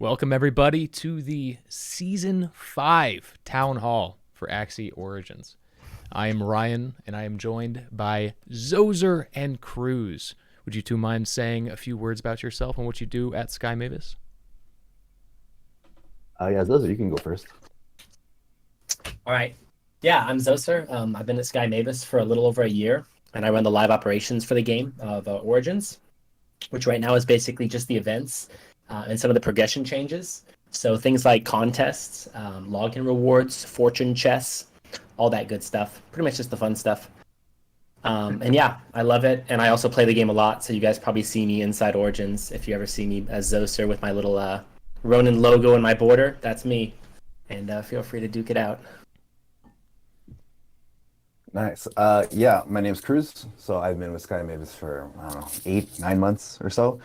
Welcome, everybody, to the Season 5 Town Hall for Axie Origins. I am Ryan, and I am joined by Zoser and Cruz. Would you two mind saying a few words about yourself and what you do at Sky Mavis? Yeah, Zoser, you can go first. All right. Yeah, I'm Zoser. I've been at Sky Mavis for a little over a year, and I run the live operations for the game of Origins, which right now is basically just the events and some of the progression changes. So things like contests, login rewards, fortune chests, all that good stuff. Pretty much just the fun stuff. And yeah, I love it. And I also play the game a lot, so you guys probably see me inside Origins. If you ever see me as Zoser with my little Ronin logo in my border, that's me. And feel free to duke it out. Nice. Yeah, my name's Cruz. So I've been with Sky Mavis for, I don't know, 8, 9 months or so.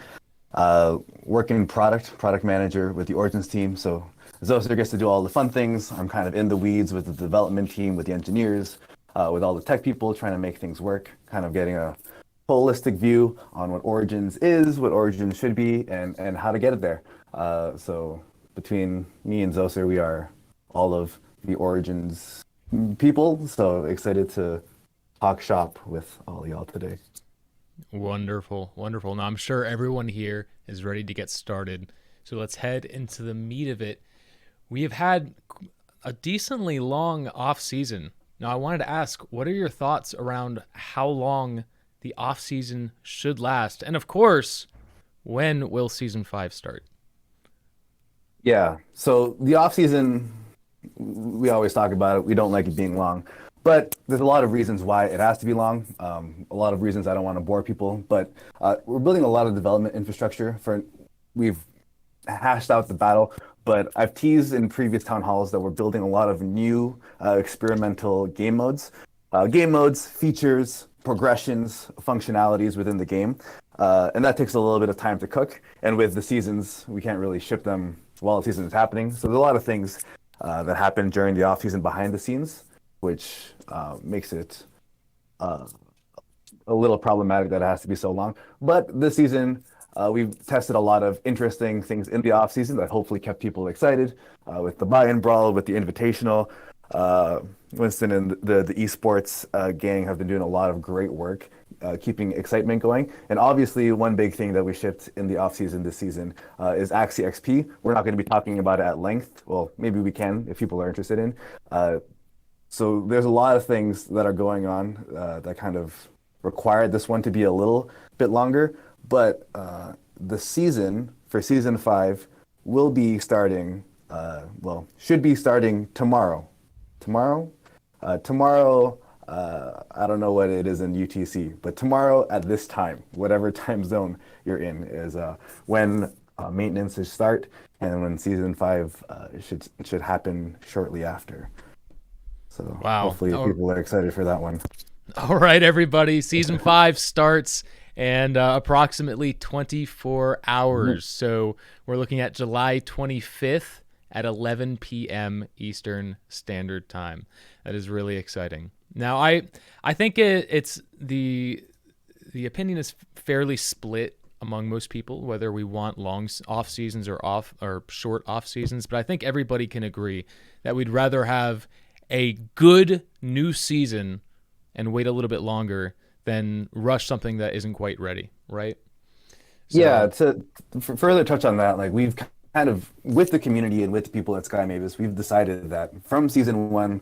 Working product manager with the Origins team. So Zoser gets to do all the fun things. I'm kind of in the weeds with the development team, with the engineers, with all the tech people trying to make things work, kind of getting a holistic view on what Origins is, what Origins should be, and how to get it there. So between me and Zoser, we are all of the Origins people. So excited to talk shop with all y'all today. Wonderful, wonderful. Now, I'm sure everyone here is ready to get started. So let's head into the meat of it. We have had a decently long off season. Now, I wanted to ask, what are your thoughts around how long the off season should last? And of course, when will season 5 start? Yeah. So the off season, we always talk about it. We don't like it being long, but there's a lot of reasons why it has to be long. A lot of reasons I don't want to bore people, but we're building a lot of development infrastructure for. We've hashed out the battle, but I've teased in previous town halls that we're building a lot of new experimental game modes, features, progressions, functionalities within the game, and that takes a little bit of time to cook. And with the seasons, we can't really ship them while the season is happening. So there's a lot of things that happen during the off season behind the scenes, which makes it a little problematic that it has to be so long. But this season, we've tested a lot of interesting things in the off season that hopefully kept people excited with the buy-in brawl, with the invitational. Winston and the esports gang have been doing a lot of great work keeping excitement going. And obviously, one big thing that we shipped in the off season this season is Axi XP. We're not going to be talking about it at length. Well, maybe we can if people are interested in. So there's a lot of things that are going on that kind of required this one to be a little bit longer. But the season for season 5 will be starting, should be starting tomorrow. Tomorrow, I don't know what it is in UTC, but tomorrow at this time, whatever time zone you're in, is when maintenance should start and when season 5 should happen shortly after. So Wow. hopefully people are excited for that one. All right, everybody. Season 5 starts and approximately 24 hours. So we're looking at July 25th at 11 p.m. Eastern Standard Time. That is really exciting. Now, I think it's the opinion is fairly split among most people whether we want long off seasons or short off seasons, but I think everybody can agree that we'd rather have a good new season and wait a little bit longer than rush something that isn't quite ready, right? So, Yeah, to further touch on that, like we've kind of with the community and with the people at Sky Mavis, we've decided that from season 1,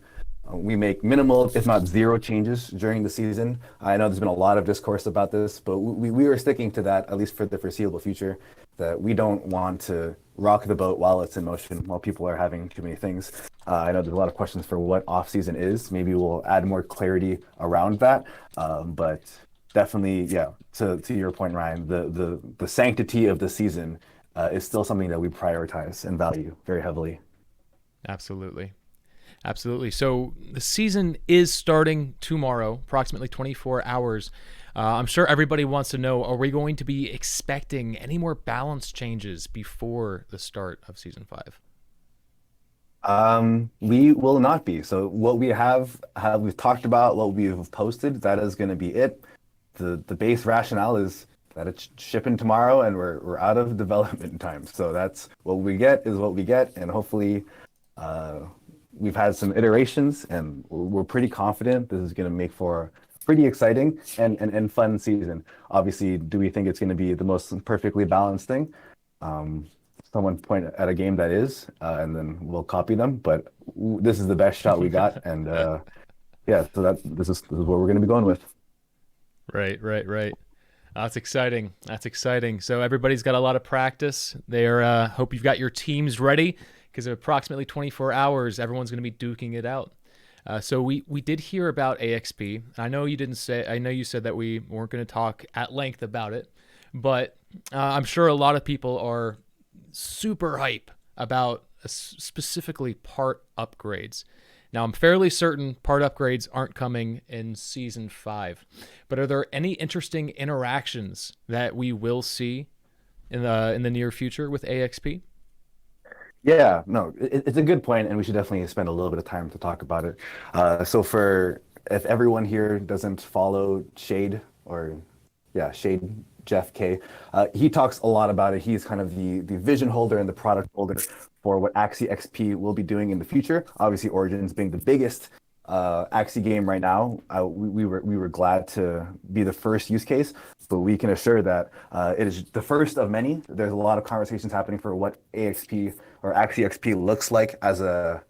we make minimal, if not zero, changes during the season. I know there's been a lot of discourse about this, but we are sticking to that at least for the foreseeable future. That we don't want to rock the boat while it's in motion, while people are having too many things. I know there's a lot of questions for what off season is. Maybe we'll add more clarity around that. But definitely, yeah. To your point, Ryan, the sanctity of the season is still something that we prioritize and value very heavily. absolutely. Absolutely. So the season is starting tomorrow, approximately 24 hours. I'm sure everybody wants to know, are we going to be expecting any more balance changes before the start of season 5? We will not be. So what we've talked about, what we've posted, that is going to be it. The base rationale is that it's shipping tomorrow, and we're out of development time. So that's what we get is what we get, and hopefully, uh, we've had some iterations, and we're pretty confident this is going to make for a pretty exciting and fun season. Obviously, do we think it's going to be the most perfectly balanced thing? Um, Someone point at a game that is, and then we'll copy them. But this is the best shot we got, and yeah, so this is what we're going to be going with. Right, right, right. That's exciting. That's exciting. So everybody's got a lot of practice. They're hope you've got your teams ready because in approximately 24 hours, everyone's going to be duking it out. So we did hear about AXP. I know you didn't say. I know you said that we weren't going to talk at length about it, but I'm sure a lot of people are super hype about specifically part upgrades. Now, I'm fairly certain part upgrades aren't coming in Season 5, but are there any interesting interactions that we will see in the near future with AXP? Yeah, no, it's a good point, and we should definitely spend a little bit of time to talk about it. So for if everyone here doesn't follow Shade or yeah, Shade Jeff K, he talks a lot about it. He's kind of the vision holder and the product holder for what Axie XP will be doing in the future. Obviously, Origins being the biggest Axie game right now, we were glad to be the first use case, but we can assure that it is the first of many. There's a lot of conversations happening for what AXP or Axie XP looks like as a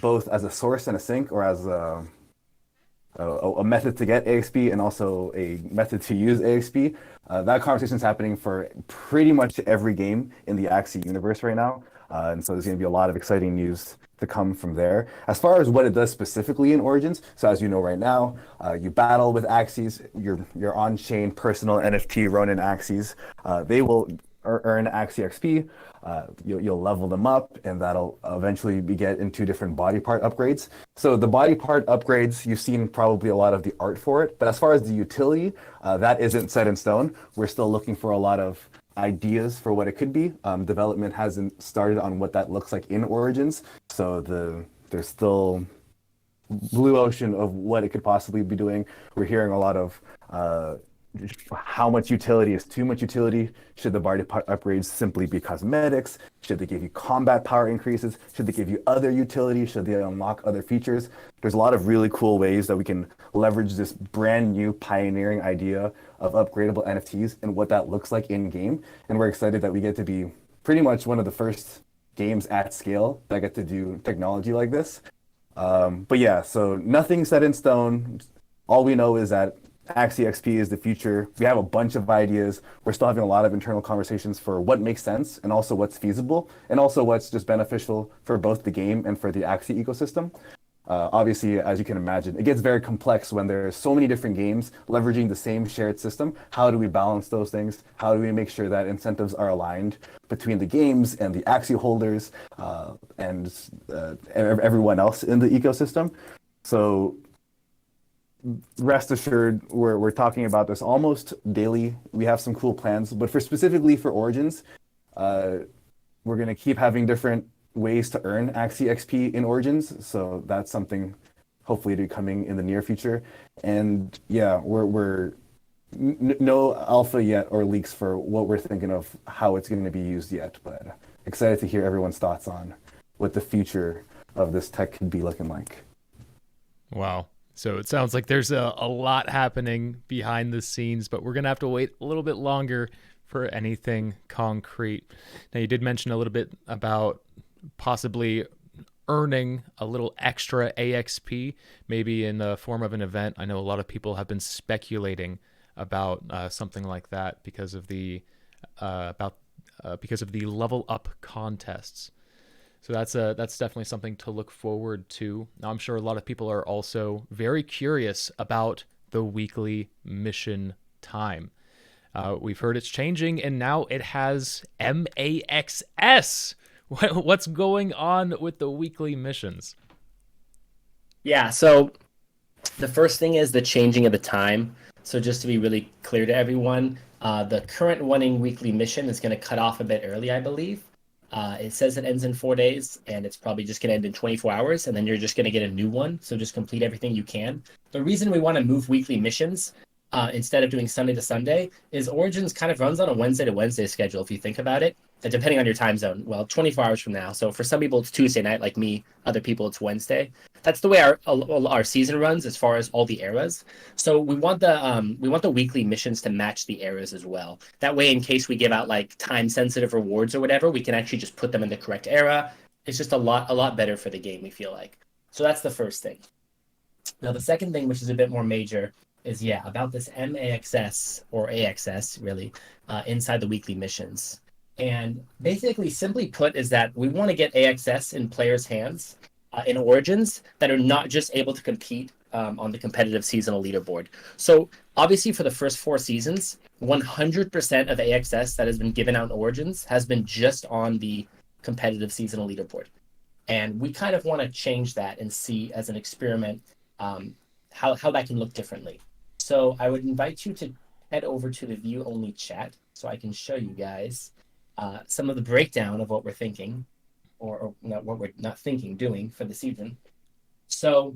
both as a source and a sink, or as a method to get AXP and also a method to use AXP. That conversation is happening for pretty much every game in the Axie universe right now. And so there's going to be a lot of exciting news to come from there. As far as what it does specifically in Origins, so as you know right now, you battle with Axies, your on-chain personal NFT Ronin Axies. They will earn Axie XP. You'll level them up, and that'll eventually be get into different body part upgrades. So the body part upgrades, you've seen probably a lot of the art for it, but as far as the utility, that isn't set in stone. We're still looking for a lot of ideas for what it could be. Development hasn't started on what that looks like in Origins, so there's still blue ocean of what it could possibly be doing. We're hearing a lot of how much utility is too much utility. Should the body part upgrades simply be cosmetics? Should they give you combat power increases? Should they give you other utility? Should they unlock other features? There's a lot of really cool ways that we can leverage this brand new pioneering idea of upgradable NFTs and what that looks like in game. And we're excited that we get to be pretty much one of the first games at scale that get to do technology like this. But yeah, so nothing set in stone. All we know is that Axie XP is the future. We have a bunch of ideas. We're still having a lot of internal conversations for what makes sense and also what's feasible and also what's just beneficial for both the game and for the Axie ecosystem. Obviously, as you can imagine, it gets very complex when there's so many different games leveraging the same shared system. How do we balance those things? How do we make sure that incentives are aligned between the games and the Axie holders and everyone else in the ecosystem? So rest assured, we're talking about this almost daily. We have some cool plans, but specifically for Origins, we're going to keep having different ways to earn Axie XP in Origins. So that's something hopefully to be coming in the near future. And yeah, we're no alpha yet or leaks for what we're thinking of how it's going to be used yet, but excited to hear everyone's thoughts on what the future of this tech could be looking like. Wow. So it sounds like there's a lot happening behind the scenes, but we're going to have to wait a little bit longer for anything concrete. Now, you did mention a little bit about possibly earning a little extra AXP, maybe in the form of an event. I know a lot of people have been speculating about something like that because of the level up contests. So that's definitely something to look forward to. Now, I'm sure a lot of people are also very curious about the weekly mission time. We've heard it's changing, and now it has MAXS. What's going on with the weekly missions? Yeah, so the first thing is the changing of the time. So just to be really clear to everyone, the current running weekly mission is going to cut off a bit early, I believe. It says it ends in 4 days, and it's probably just going to end in 24 hours, and then you're just going to get a new one. So just complete everything you can. The reason we want to move weekly missions instead of doing Sunday to Sunday, is Origins kind of runs on a Wednesday to Wednesday schedule, if you think about it, depending on your time zone. Well, 24 hours from now. So for some people, it's Tuesday night, like me. Other people, it's Wednesday. That's the way our season runs as far as all the eras. So we want the weekly missions to match the eras as well. That way, in case we give out like time sensitive rewards or whatever, we can actually just put them in the correct era. It's just a lot better for the game, we feel like. So that's the first thing. Now the second thing, which is a bit more major, is about this MAXS or AXS really inside the weekly missions. And basically, simply put, is that we want to get AXS in players' hands in Origins that are not just able to compete on the competitive seasonal leaderboard. So obviously, for the first 4 seasons, 100% of AXS that has been given out in Origins has been just on the competitive seasonal leaderboard. And we kind of want to change that and see as an experiment how that can look differently. So I would invite you to head over to the view only chat so I can show you guys some of the breakdown of what we're thinking or not what we're not thinking, doing for the season. So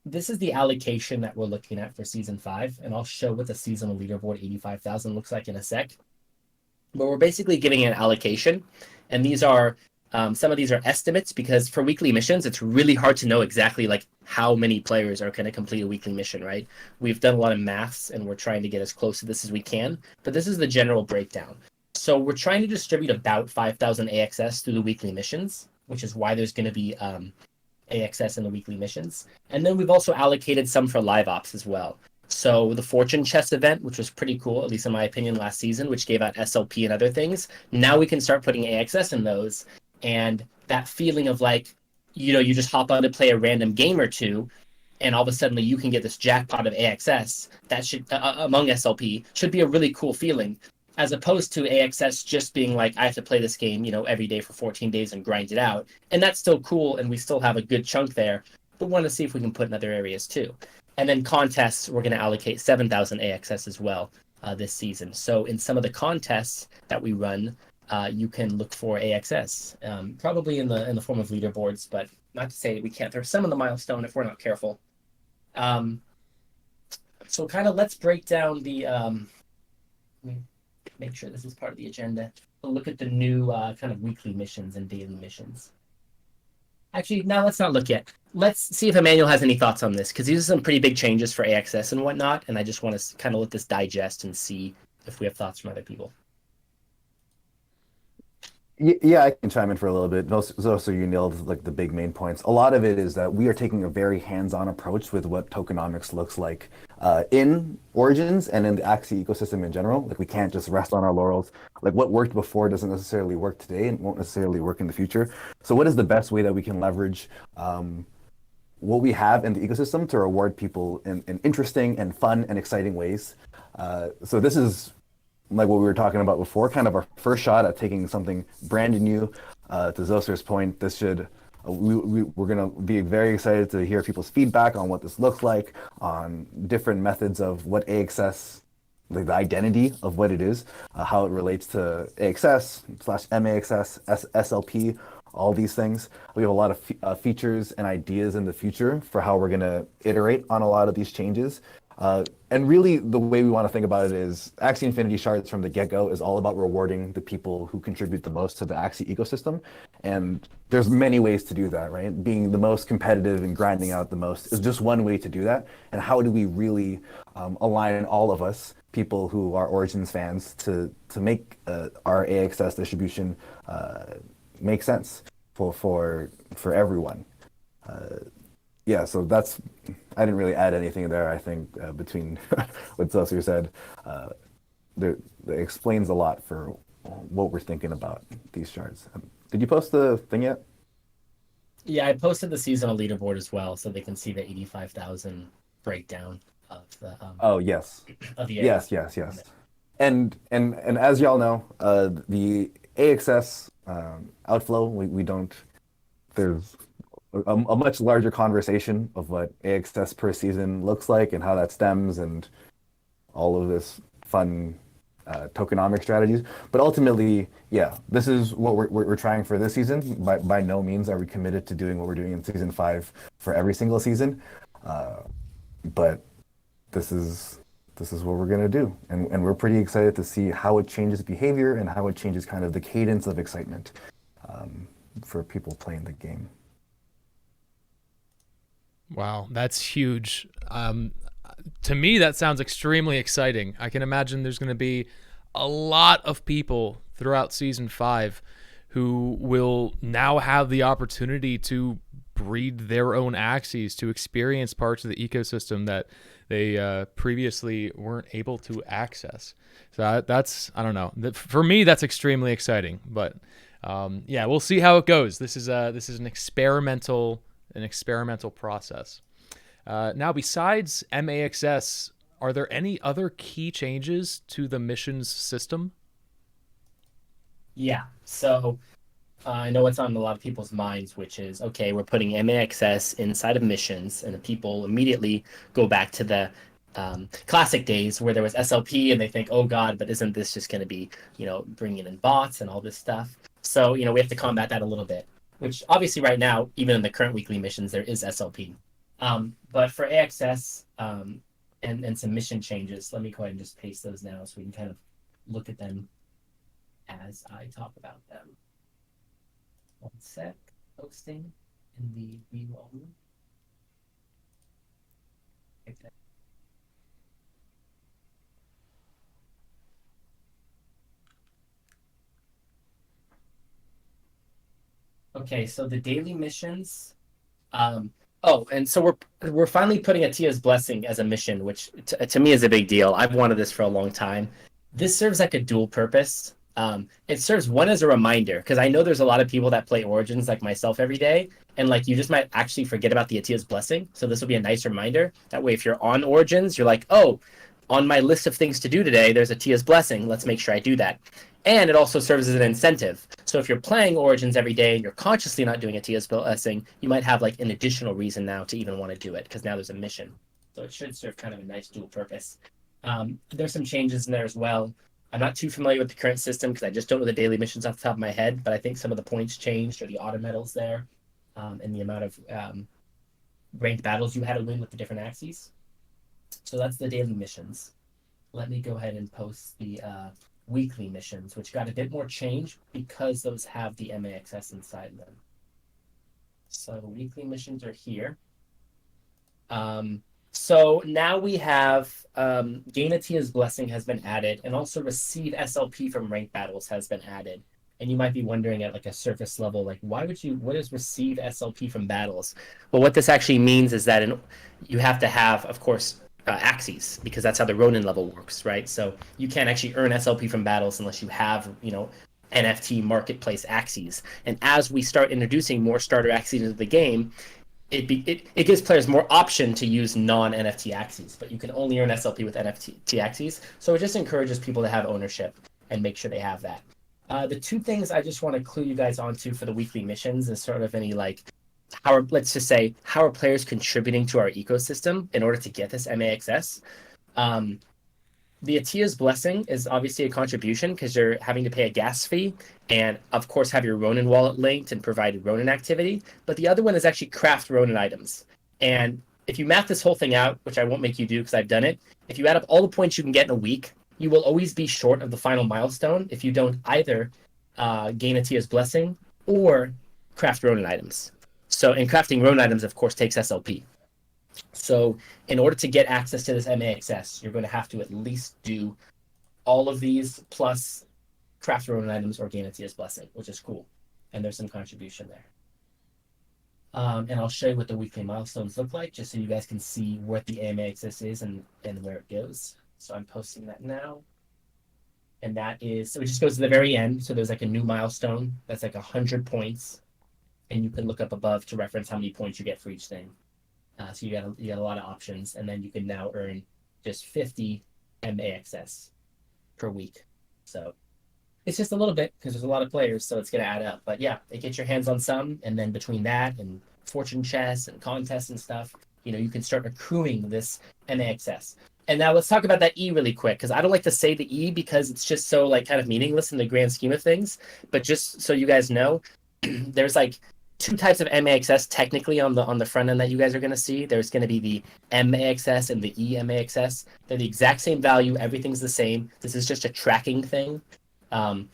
this is the allocation that we're looking at for season 5, and I'll show what the seasonal leaderboard 85,000 looks like in a sec. But we're basically giving an allocation, and these are some of these are estimates, because for weekly missions, it's really hard to know exactly like how many players are going to complete a weekly mission, right? We've done a lot of maths and we're trying to get as close to this as we can, but this is the general breakdown. So we're trying to distribute about 5,000 AXS through the weekly missions, which is why there's going to be AXS in the weekly missions. And then we've also allocated some for live ops as well. So the Fortune Chest event, which was pretty cool, at least in my opinion, last season, which gave out SLP and other things. Now we can start putting AXS in those. And that feeling of like, you just hop on to play a random game or two, and all of a sudden you can get this jackpot of AXS that should, among SLP, should be a really cool feeling, as opposed to AXS just being like, I have to play this game, every day for 14 days and grind it out. And that's still cool, and we still have a good chunk there, but want to see if we can put in other areas too. And then contests, we're going to allocate 7,000 AXS as well this season. So in some of the contests that we run, you can look for AXS, probably in the form of leaderboards, but not to say that we can't throw some in the milestone if we're not careful. So kind of let's break down the, let me make sure this is part of the agenda. We'll look at the new kind of weekly missions and daily missions. Actually, no, let's not look yet. Let's see if Emmanuel has any thoughts on this, because these are some pretty big changes for AXS and whatnot, and I just want to kind of let this digest and see if we have thoughts from other people. Yeah, I can chime in for a little bit. So you nailed like the big main points. A lot of it is that we are taking a very hands-on approach with what tokenomics looks like in Origins and in the Axie ecosystem in general. Like we can't just rest on our laurels. Like what worked before doesn't necessarily work today and won't necessarily work in the future. So what is the best way that we can leverage what we have in the ecosystem to reward people in interesting and fun and exciting ways? So this is like what we were talking about before, kind of our first shot at taking something brand new. To Zoser's point, this should we're going to be very excited to hear people's feedback on what this looks like, on different methods of what AXS, like the identity of what it is, how it relates to AXS/MAXS, SLP, all these things. We have a lot of features and ideas in the future for how we're going to iterate on a lot of these changes. And really, the way we want to think about it is Axie Infinity Shards from the get-go is all about rewarding the people who contribute the most to the Axie ecosystem. And there's many ways to do that, right? Being the most competitive and grinding out the most is just one way to do that. And how do we really align all of us, people who are Origins fans, to make our AXS distribution make sense for everyone? Yeah, so that's, I didn't really add anything there. I think between what Zoser said, that explains a lot for what we're thinking about these shards. Did you post the thing yet? Yeah, I posted the seasonal leaderboard as well, so they can see the 85,000 breakdown of the. Oh yes. Of the yes. And as y'all know, the AXS outflow, we don't. There's a much larger conversation of what AXS per season looks like and how that stems and all of this fun tokenomic strategies. But ultimately, yeah, this is what we're trying for this season. By no means are we committed to doing what we're doing in season 5 for every single season. But this is what we're gonna do, and we're pretty excited to see how it changes behavior and how it changes kind of the cadence of excitement for people playing the game. Wow, that's huge. To me, that sounds extremely exciting. I can imagine there's going to be a lot of people throughout Season 5 who will now have the opportunity to breed their own Axies, to experience parts of the ecosystem that they previously weren't able to access. So that's, I don't know. For me, that's extremely exciting. But yeah, we'll see how it goes. This is an experimental process. Now, besides MAXS, are there any other key changes to the missions system? Yeah. So I know what's on a lot of people's minds, which is, okay, we're putting MAXS inside of missions, and the people immediately go back to the classic days where there was SLP, and they think, oh God, but isn't this just going to be, bringing in bots and all this stuff? So, we have to combat that a little bit, which obviously right now, even in the current weekly missions, there is SLP. But for AXS and some mission changes, let me go ahead and just paste those now so we can kind of look at them as I talk about them. One sec, posting in the B-roll. Okay. Okay, so the daily missions. And so we're finally putting Atia's Blessing as a mission, which to me is a big deal. I've wanted this for a long time. This serves like a dual purpose. It serves one as a reminder, because I know there's a lot of people that play Origins like myself every day, and like you just might actually forget about the Atia's Blessing. So this will be a nice reminder. That way, if you're on Origins, you're like, oh, on my list of things to do today, there's Atia's Blessing. Let's make sure I do that. And it also serves as an incentive. So if you're playing Origins every day and you're consciously not doing Atia's Blessing, you might have like an additional reason now to even want to do it, because now there's a mission. So it should serve kind of a nice dual purpose. There's some changes in there as well. I'm not too familiar with the current system because I just don't know the daily missions off the top of my head, but I think some of the points changed, or the auto medals there, and the amount of ranked battles you had to win with the different Axies. So that's the daily missions. Let me go ahead and post the weekly missions, which got a bit more change because those have the MAXS inside them. So weekly missions are here. So now we have Gain Atia's Blessing has been added, and also Receive SLP from ranked battles has been added. And you might be wondering at like a surface level, like what is Receive SLP from battles? Well, what this actually means is that you have to have, of course, Axies, because that's how the Ronin level works, right? So you can't actually earn SLP from battles unless you have, NFT marketplace Axies. And as we start introducing more starter Axies into the game, it gives players more option to use non-NFT Axies, but you can only earn SLP with NFT Axies. So it just encourages people to have ownership and make sure they have that. The two things I just want to clue you guys onto for the weekly missions is sort of any how are players contributing to our ecosystem in order to get this MAXS? The Atia's Blessing is obviously a contribution because you're having to pay a gas fee and, of course, have your Ronin wallet linked and provide Ronin activity. But the other one is actually craft Ronin items. And if you map this whole thing out, which I won't make you do because I've done it, if you add up all the points you can get in a week, you will always be short of the final milestone if you don't either gain Atia's Blessing or craft Ronin items. So, and crafting Ronin items, of course, takes SLP. So in order to get access to this MAXS, you're going to have to at least do all of these plus craft Ronin items or gain Atia's Blessing, which is cool. And there's some contribution there. And I'll show you what the weekly milestones look like, just so you guys can see what the MAXS is and where it goes. So I'm posting that now. And that is, so it just goes to the very end. So there's like a new milestone that's like 100 points. And you can look up above to reference how many points you get for each thing. So you got a lot of options, and then you can now earn just 50 MAXS per week. So it's just a little bit because there's a lot of players, so it's going to add up. But yeah, it gets your hands on some, and then between that and fortune chests and contests and stuff, you can start accruing this MAXS. And now let's talk about that E really quick, because I don't like to say the E because it's just so kind of meaningless in the grand scheme of things. But just so you guys know, there's two types of MAXS technically on the front end that you guys are going to see. There's going to be the MAXS and the EMAXS. They're the exact same value. Everything's the same. This is just a tracking thing.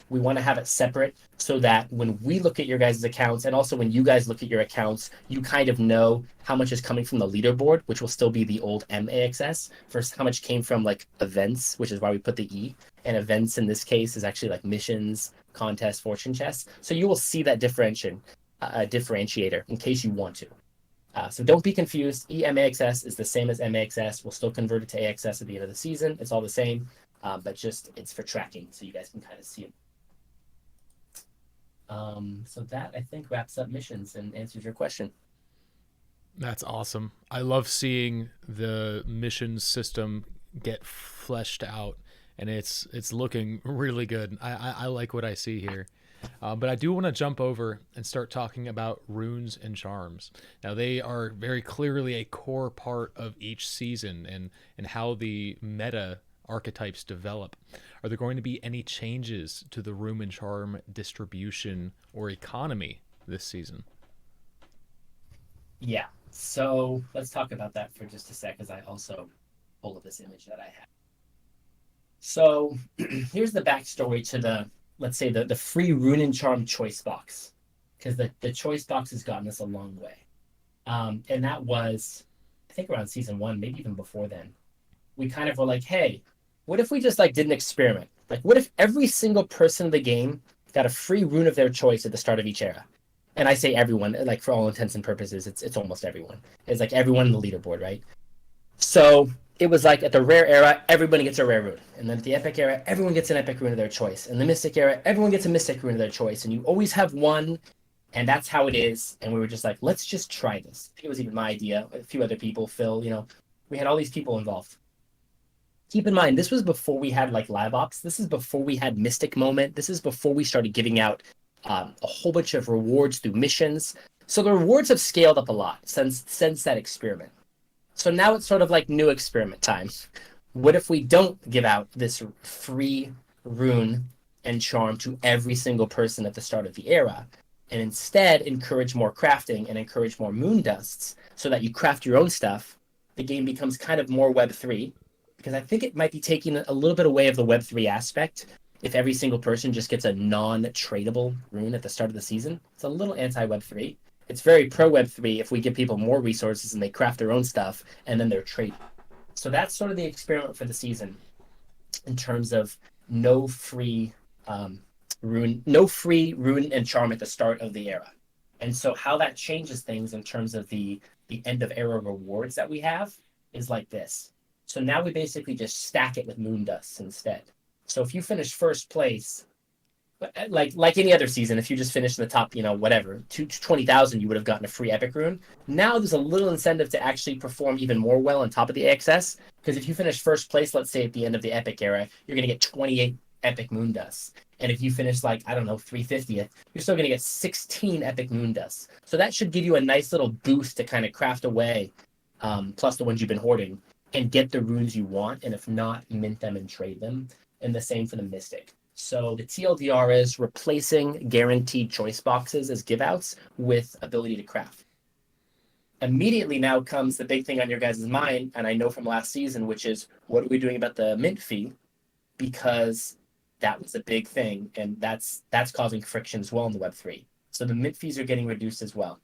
We want to have it separate so that when we look at your guys' accounts, and also when you guys look at your accounts, you kind of know how much is coming from the leaderboard, which will still be the old MAXS, versus how much came from like events, which is why we put the E. And events in this case is actually like missions, contests, fortune chests. So you will see that differentiator in case you want to. So don't be confused. EMAXS is the same as MAXS. We'll still convert it to AXS at the end of the season. It's all the same, but just it's for tracking, so you guys can kind of see it. So that I think wraps up missions and answers your question. That's awesome. I love seeing the mission system get fleshed out, and it's looking really good. I like what I see here. But I do want to jump over and start talking about runes and charms. Now, they are very clearly a core part of each season and how the meta archetypes develop. Are there going to be any changes to the rune and charm distribution or economy this season? Yeah. So let's talk about that for just a sec, as I also pull up this image that I have. So here's the backstory to the, let's say, the free rune and charm choice box, because the choice box has gotten us a long way. And that was, I think, around season 1, maybe even before then. We kind of were like, hey, what if we just like did an experiment? Like, what if every single person in the game got a free rune of their choice at the start of each era? And I say everyone, like for all intents and purposes, it's almost everyone. It's like everyone in the leaderboard, right? So it was like at the rare era, everybody gets a rare rune. And then at the epic era, everyone gets an epic rune of their choice. And the mystic era, everyone gets a mystic rune of their choice. And you always have one, and that's how it is. And we were just like, let's just try this. I think it was even my idea. A few other people, Phil, we had all these people involved. Keep in mind, this was before we had like live ops. This is before we had Mystic Moment. This is before we started giving out a whole bunch of rewards through missions. So the rewards have scaled up a lot since that experiment. So now it's sort of like new experiment time. What if we don't give out this free rune and charm to every single person at the start of the era, and instead encourage more crafting and encourage more moon dusts so that you craft your own stuff? The game becomes kind of more Web3, because I think it might be taking a little bit away of the Web3 aspect if every single person just gets a non-tradable rune at the start of the season. It's a little anti-Web3. It's very pro-Web3 if we give people more resources and they craft their own stuff and then they're traded. So that's sort of the experiment for the season in terms of no free rune and charm at the start of the era. And so how that changes things in terms of the end of era rewards that we have is like this. So now we basically just stack it with moon dusts instead. So if you finish first place, like any other season, if you just finished in the top, whatever, 20,000, you would have gotten a free epic rune. Now there's a little incentive to actually perform even more well on top of the AXS, because if you finish first place, let's say at the end of the epic era, you're going to get 28 epic moon dusts. And if you finish like, I don't know, 350th, you're still going to get 16 epic moon dusts. So that should give you a nice little boost to kind of craft away, plus the ones you've been hoarding, and get the runes you want. And if not, mint them and trade them. And the same for the Mystic. So the TLDR is replacing guaranteed choice boxes as giveouts with ability to craft. Immediately now comes the big thing on your guys' mind, and I know from last season, which is what are we doing about the mint fee? Because that was a big thing, and that's causing friction as well in the Web3. So the mint fees are getting reduced as well,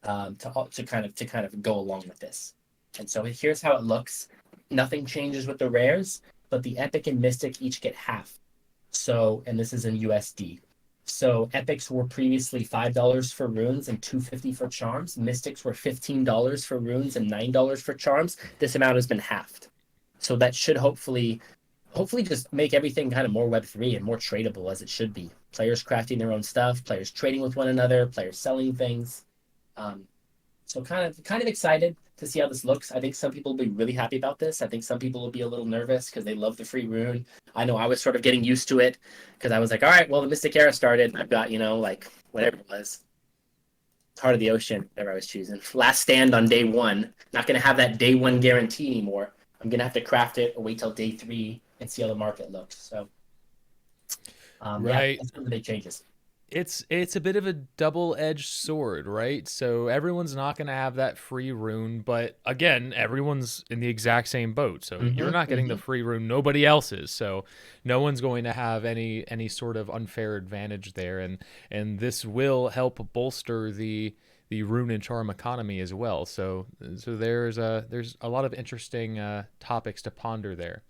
to kind of go along with this. And so here's how it looks. Nothing changes with the rares, but the epic and mystic each get half. So, and this is in USD. So epics were previously $5 for runes and $2.50 for charms. Mystics were $15 for runes and $9 for charms. This amount has been halved. So that should hopefully just make everything kind of more Web3 and more tradable as it should be. Players crafting their own stuff, players trading with one another, players selling things. So kind of excited to see how this looks. I think some people will be really happy about this. I think some people will be a little nervous because they love the free rune. I know I was sort of getting used to it because I was like, all right, well, the Mystic Era started. I've got, like whatever it was. Heart of the Ocean, whatever I was choosing. Last Stand on day 1. Not going to have that day 1 guarantee anymore. I'm going to have to craft it or wait till day 3 and see how the market looks. So, right. Yeah, that's one of the big changes. it's a bit of a double-edged sword, right? So everyone's not going to have that free rune, but again, everyone's in the exact same boat. So you're not getting the free rune, nobody else is. So no one's going to have any sort of unfair advantage there, and this will help bolster the rune and charm economy as well. So there's a lot of interesting topics to ponder there.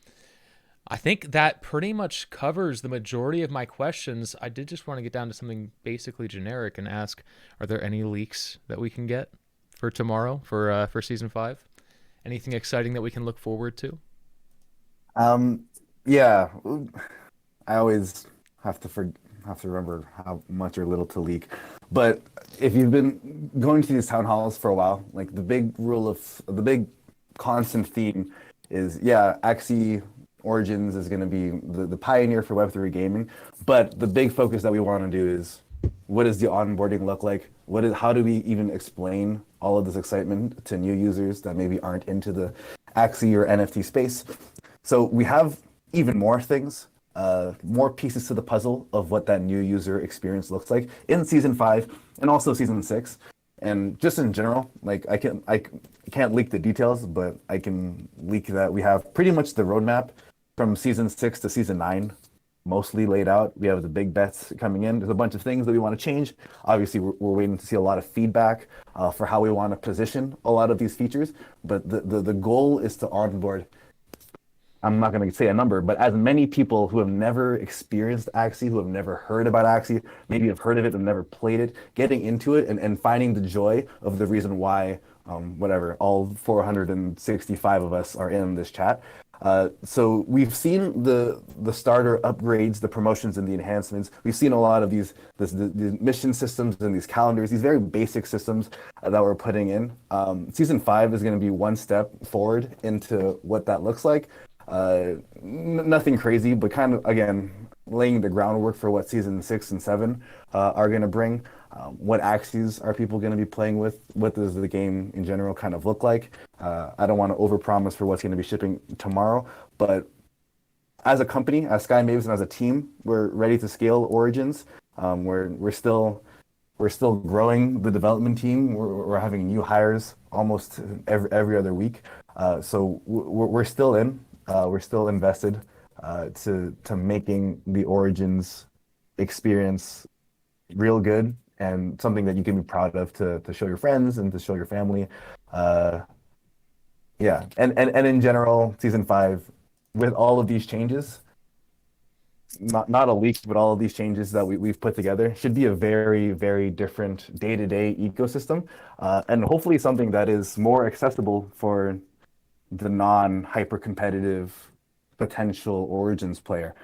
I think that pretty much covers the majority of my questions. I did just want to get down to something basically generic and ask, are there any leaks that we can get for tomorrow for season 5? Anything exciting that we can look forward to? Yeah, I always have to have to remember how much or little to leak. But if you've been going to these town halls for a while, like the big constant theme is, yeah, Axie Origins is going to be the pioneer for Web3 gaming. But the big focus that we want to do is, what does the onboarding look like? How do we even explain all of this excitement to new users that maybe aren't into the Axie or NFT space? So we have even more things, more pieces to the puzzle of what that new user experience looks like in season 5 and also season 6. And just in general, like I can't leak the details, but I can leak that we have pretty much the roadmap from season 6 to season 9 mostly laid out. We have the big bets coming in. There's a bunch of things that we want to change. Obviously, we're waiting to see a lot of feedback for how we want to position a lot of these features. But the goal is to onboard, I'm not going to say a number, but as many people who have never experienced Axie, who have never heard about Axie, maybe have heard of it and never played it, getting into it and finding the joy of the reason why, all 465 of us are in this chat. So we've seen the starter upgrades, the promotions, and the enhancements. We've seen a lot of these mission systems and these calendars, these very basic systems that we're putting in. Season 5 is going to be one step forward into what that looks like. Nothing crazy, but kind of, again, laying the groundwork for what season 6 and 7 are going to bring. What Axies are people going to be playing with? What does the game in general kind of look like? I don't want to overpromise for what's going to be shipping tomorrow, but as a company, as Sky Maves, and as a team, we're ready to scale Origins. We're still growing the development team. We're having new hires almost every other week. So we're still in. We're still invested to making the Origins experience real good and something that you can be proud of to show your friends and to show your family. Yeah, and in general, season 5, with all of these changes, not a leak, but all of these changes that we've put together should be a very, very different day-to-day ecosystem, and hopefully something that is more accessible for the non-hyper competitive potential Origins player.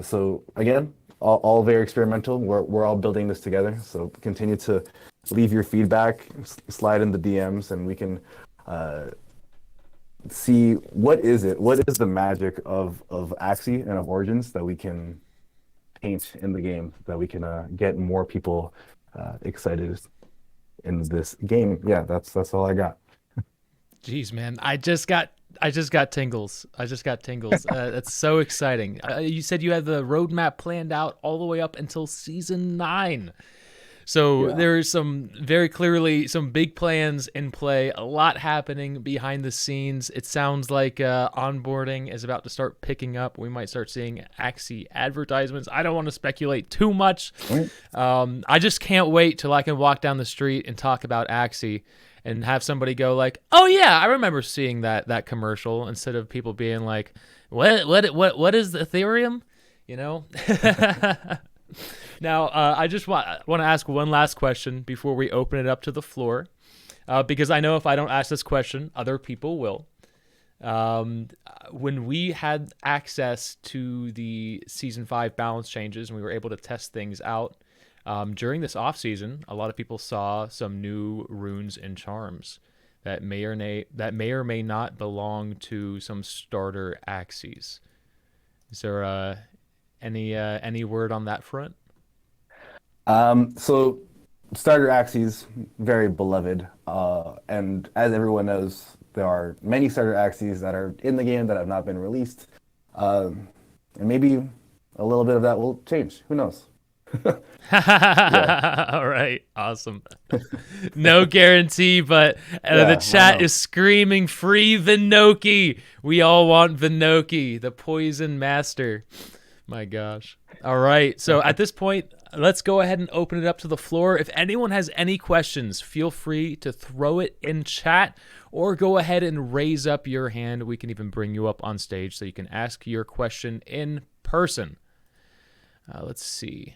So again, all very experimental. We're all building this together. So continue to leave your feedback, slide in the DMs, and we can see what is the magic of Axie and of Origins that we can paint in the game, that we can get more people excited in this game. Yeah, that's all I got. Jeez, man, I just got tingles. That's so exciting. You said you had the roadmap planned out all the way up until season 9. So Yeah. there's some very clearly some big plans in play, a lot happening behind the scenes. It sounds like onboarding is about to start picking up. We might start seeing Axie advertisements. I don't want to speculate too much. I just can't wait till I can walk down the street and talk about Axie and have somebody go like, "Oh yeah, I remember seeing that commercial," instead of people being like, "What is Ethereum?" You know. Now, I just want to ask one last question before we open it up to the floor, because I know if I don't ask this question, other people will. When we had access to the season 5 balance changes and we were able to test things out, during this off season, a lot of people saw some new runes and charms that may or may not belong to some starter Axies. Is there any word on that front? So starter Axies, very beloved, and as everyone knows, there are many starter Axies that are in the game that have not been released, and maybe a little bit of that will change. Who knows? All right, awesome. No guarantee, but the chat is screaming free Vinoki. We all want Vinoki, the poison master. My gosh. All right, so at this point, let's go ahead and open it up to the floor. If anyone has any questions, feel free to throw it in chat or go ahead and raise up your hand. We can even bring you up on stage so you can ask your question in person. Let's see.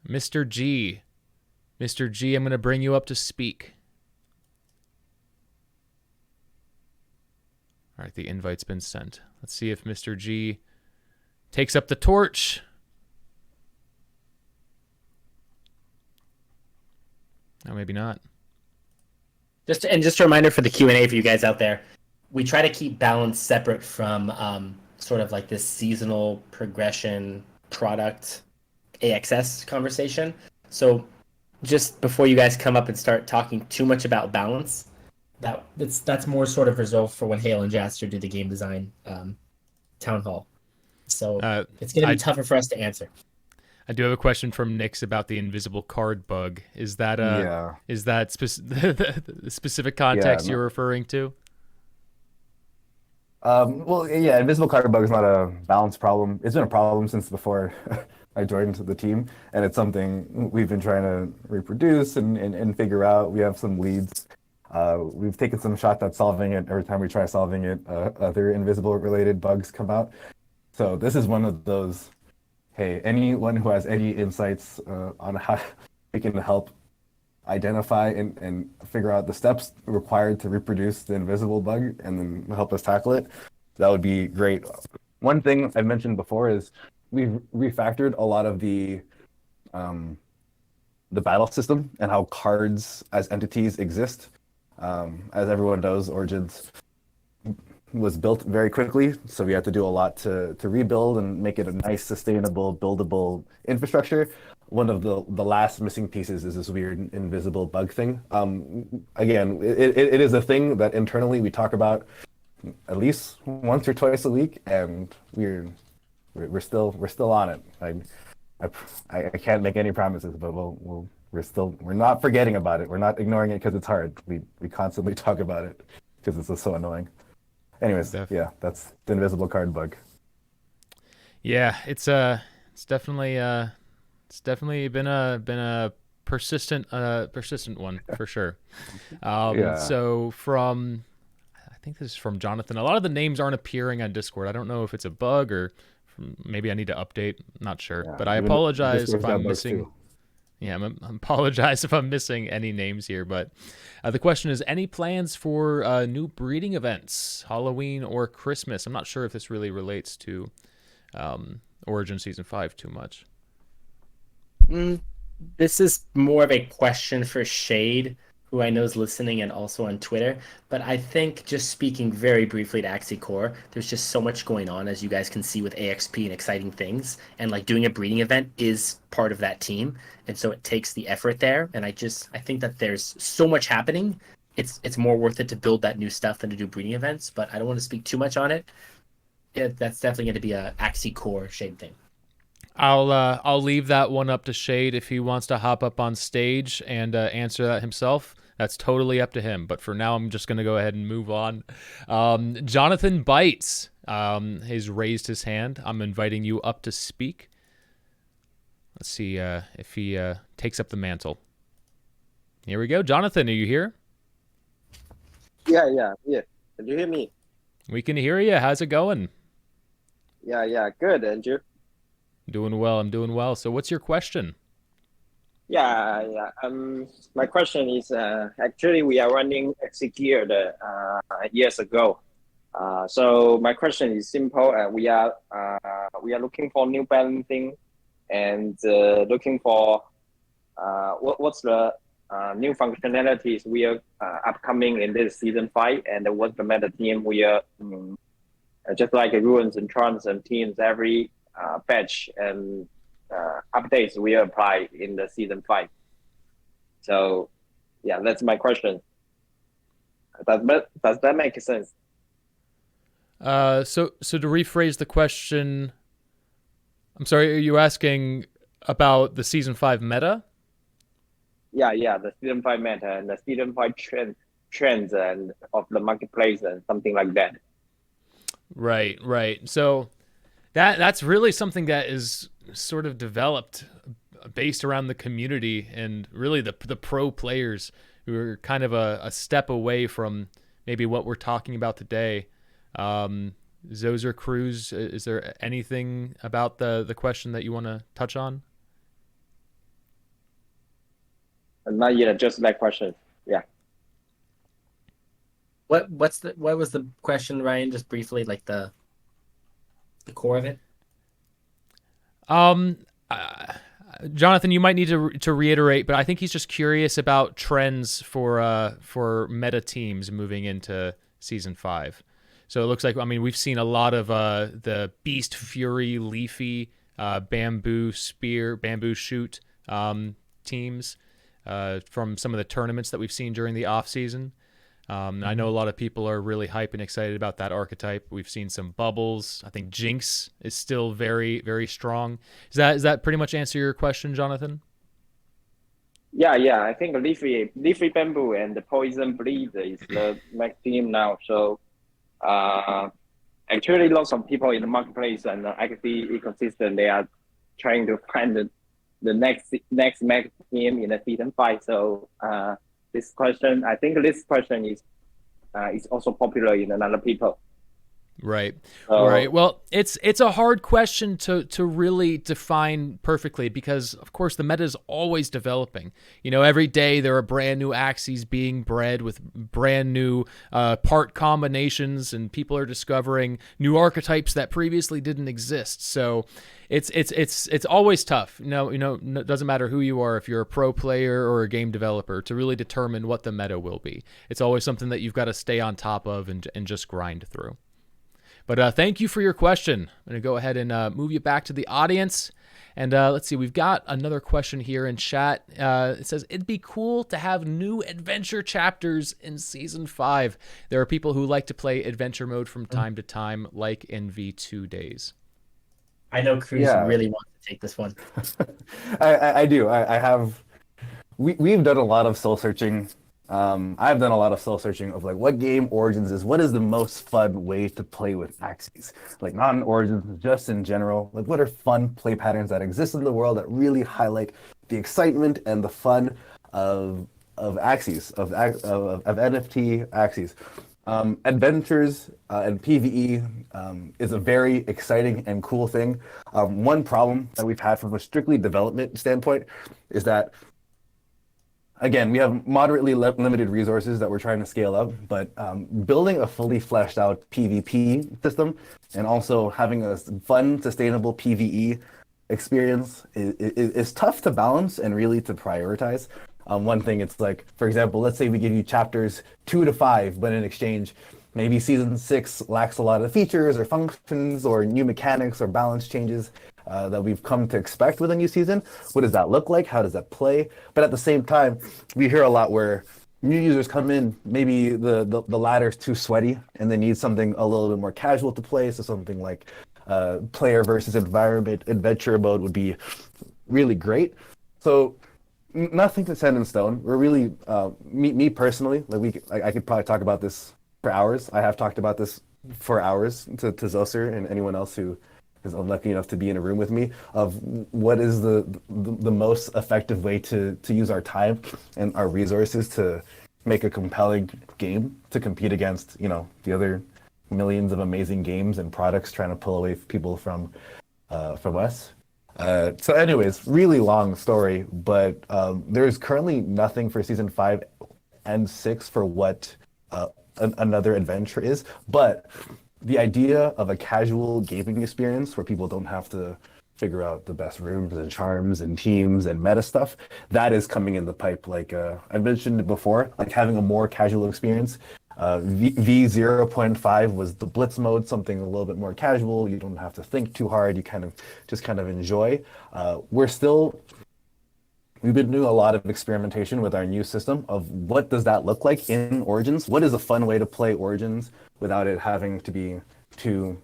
Mr. G. Mr. G, I'm going to bring you up to speak. All right, the invite's been sent. Let's see if Mr. G takes up the torch. No, maybe not. Just a reminder for the Q&A for you guys out there. We try to keep balance separate from sort of like this seasonal progression product AXS conversation. So just before you guys come up and start talking too much about balance, that's more sort of reserved for when Hale and Jaster do the game design town hall. So it's going to be tougher for us to answer. I do have a question from Nix about the invisible card bug. Is that the specific context you're referring to? Well, yeah, invisible card bug is not a balance problem. It's been a problem since before I joined the team, and it's something we've been trying to reproduce and figure out. We have some leads. We've taken some shots at solving it. Every time we try solving it, other invisible related bugs come out. So this is one of those, hey, anyone who has any insights on how we can help identify and figure out the steps required to reproduce the invisible bug and then help us tackle it, that would be great. One thing I mentioned before is we've refactored a lot of the battle system and how cards as entities exist. As everyone knows, Origins was built very quickly, so we had to do a lot to rebuild and make it a nice, sustainable, buildable infrastructure. One of the last missing pieces is this weird invisible bug thing. Again, it is a thing that internally we talk about at least once or twice a week, and we're still on it. I can't make any promises, but we're not forgetting about it. We're not ignoring it because it's hard. We constantly talk about it because it's just so annoying. Anyways, yeah, that's the invisible card bug. Yeah, it's definitely been a persistent one for sure. So from, I think this is from Jonathan. A lot of the names aren't appearing on Discord. I don't know if it's a bug or maybe I need to update. I'm not sure, but I apologize if I'm missing. Yeah, I apologize if I'm missing any names here, but the question is, any plans for new breeding events, Halloween or Christmas? I'm not sure if this really relates to Origin Season 5 too much. This is more of a question for Shade, who I know is listening and also on Twitter. But I think, just speaking very briefly to Axie Core, there's just so much going on, as you guys can see, with AXP and exciting things. And like doing a breeding event is part of that team. And so it takes the effort there. And I think that there's so much happening. It's more worth it to build that new stuff than to do breeding events. But I don't want to speak too much on it. That's definitely going to be a Axie Core Shade thing. I'll leave that one up to Shade if he wants to hop up on stage and answer that himself. That's totally up to him. But for now, I'm just going to go ahead and move on. Jonathan Bites has raised his hand. I'm inviting you up to speak. Let's see if he takes up the mantle. Here we go. Jonathan, are you here? Yeah. Can you hear me? We can hear you. How's it going? Yeah. Good, and you? Doing well. I'm doing well. So what's your question? Yeah. My question is, actually, we are running Axie years ago. So my question is simple. We are looking for new balancing and looking for what's the new functionalities we are upcoming in this season 5, and what's the meta team we are just like Ruins and Trons and teams every patch and updates we apply in the season 5. So yeah, that's my question. Does that make sense? So to rephrase the question, I'm sorry, are you asking about the season 5 meta? Yeah, the season 5 meta and the season 5 trends and of the marketplace and something like that. Right. So that's really something that is sort of developed based around the community and really the pro players who are kind of a step away from maybe what we're talking about today. Zoser Cruz, is there anything about the question that you want to touch on? Not yet, just that question. Yeah. What was the question, Ryan? Just briefly, like the core of it. Uh, Jonathan, you might need to reiterate, but I think he's just curious about trends for meta teams moving into season 5. So it looks like, I mean, we've seen a lot of the Beast Fury, Leafy, Bamboo Spear, Bamboo Shoot teams from some of the tournaments that we've seen during the off season. I know a lot of people are really hype and excited about that archetype. We've seen some bubbles. I think Jinx is still very, very strong. Does that pretty much answer your question, Jonathan? Yeah. I think Leafy Bamboo and the Poison Bleed is the max team now. So actually lots of people in the marketplace and the Axie ecosystem, they are trying to find the next max team in the season 5. So I think this question is also popular in another people. Right. Right. Well, it's a hard question to really define perfectly because, of course, the meta is always developing. You know, every day there are brand new Axies being bred with brand new part combinations, and people are discovering new archetypes that previously didn't exist. So it's always tough. It doesn't matter who you are, if you're a pro player or a game developer, to really determine what the meta will be. It's always something that you've got to stay on top of and just grind through. But thank you for your question. I'm going to go ahead and move you back to the audience. And let's see, we've got another question here in chat. It says, it'd be cool to have new adventure chapters in Season 5. There are people who like to play adventure mode from time to time, like in V2 days. I know Cruz really wants to take this one. I do. I have. We've done a lot of soul searching. I've done a lot of soul searching of like what game Origins is. What is the most fun way to play with Axies? Like not in Origins, just in general. Like what are fun play patterns that exist in the world that really highlight the excitement and the fun of Axies, of NFT Axies. Adventures and PvE is a very exciting and cool thing. One problem that we've had from a strictly development standpoint is that, again, we have moderately limited resources that we're trying to scale up, but building a fully fleshed out PvP system and also having a fun, sustainable PvE experience is tough to balance and really to prioritize. One thing, it's like, for example, let's say we give you chapters 2 to 5, but in exchange, maybe season 6 lacks a lot of features or functions or new mechanics or balance changes that we've come to expect with a new season. What does that look like? How does that play? But at the same time, we hear a lot where new users come in, maybe the ladder's too sweaty and they need something a little bit more casual to play. So something like player versus environment adventure mode would be really great. So nothing to set in stone. We're really, me personally, I could probably talk about this for hours. I have talked about this for hours to Zoser and anyone else who is unlucky enough to be in a room with me, of what is the most effective way to use our time and our resources to make a compelling game to compete against, the other millions of amazing games and products trying to pull away people from us. So anyways, really long story, but there's currently nothing for season 5 and 6 for what another adventure is, but the idea of a casual gaming experience where people don't have to figure out the best rooms and charms and teams and meta stuff, that is coming in the pipe. Like I mentioned before, like having a more casual experience. V0.5 was the blitz mode, something a little bit more casual. You don't have to think too hard. You kind of enjoy. We're still we've been doing a lot of experimentation with our new system of what does that look like in Origins? What is a fun way to play Origins without it having to be too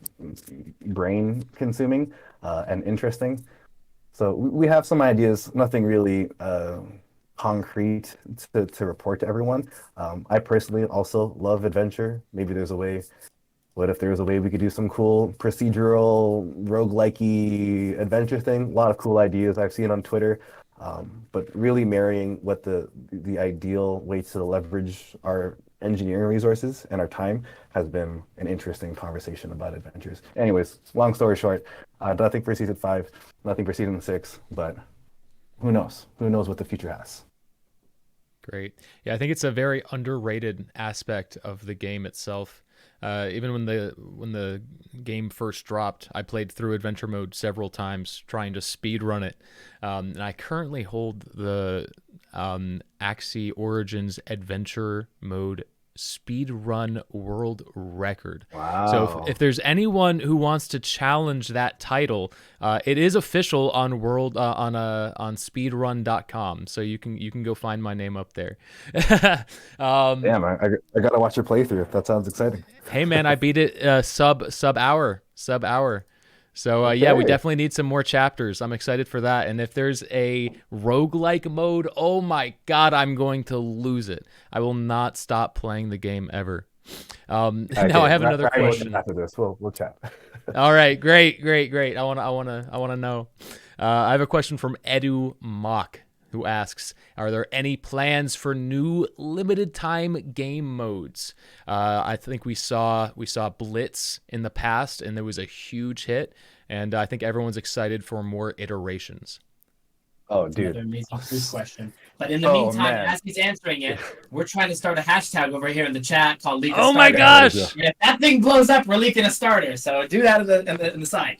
brain consuming and interesting? So we have some ideas, nothing really concrete to report to everyone. I personally also love adventure. Maybe there's a way. What if there's a way we could do some cool procedural roguelike-y adventure thing? A lot of cool ideas I've seen on Twitter. But really marrying what the ideal way to leverage our engineering resources and our time has been an interesting conversation about adventures. Anyways, long story short, nothing for season 5, nothing for season 6, but who knows? Who knows what the future has? Great. Yeah, I think it's a very underrated aspect of the game itself. Even when the game first dropped, I played through adventure mode several times trying to speed run it. And I currently hold the Axie Origins adventure mode speed run world record. Wow. So if there's anyone who wants to challenge that title, it is official on on speedrun.com. So you can go find my name up there. Damn, I gotta watch your playthrough. That sounds exciting. Hey man, I beat it sub hour. So yeah, we definitely need some more chapters. I'm excited for that. And if there's a roguelike mode, oh my god, I'm going to lose it. I will not stop playing the game ever. Now I have another question. After this, we'll chat. All right, great. I wanna know. I have a question from Edu Mock, who asks, are there any plans for new limited time game modes? I think we saw Blitz in the past, and there was a huge hit, and I think everyone's excited for more iterations. Oh, dude. Another amazing question. But in the meantime, as he's answering it, we're trying to start a hashtag over here in the chat called Leak a Starter. Oh my gosh! And if that thing blows up, we're leaking a starter. So do that in the side.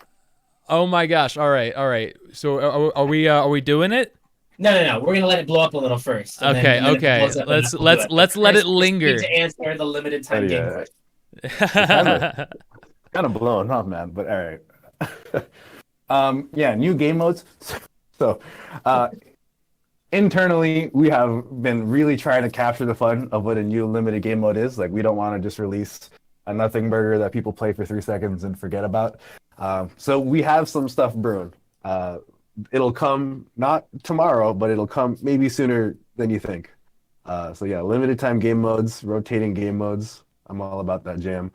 Oh my gosh! All right. So are we doing it? No. We're gonna let it blow up a little first. Okay. Let's let it linger. To answer the limited time game question. Kind of blown up, man. But all right. Yeah, new game modes. So, internally, we have been really trying to capture the fun of what a new limited game mode is. Like, we don't want to just release a nothing burger that people play for 3 seconds and forget about. So we have some stuff brewing. It'll come not tomorrow, but it'll come maybe sooner than you think. So yeah, limited time game modes, rotating game modes. I'm all about that jam.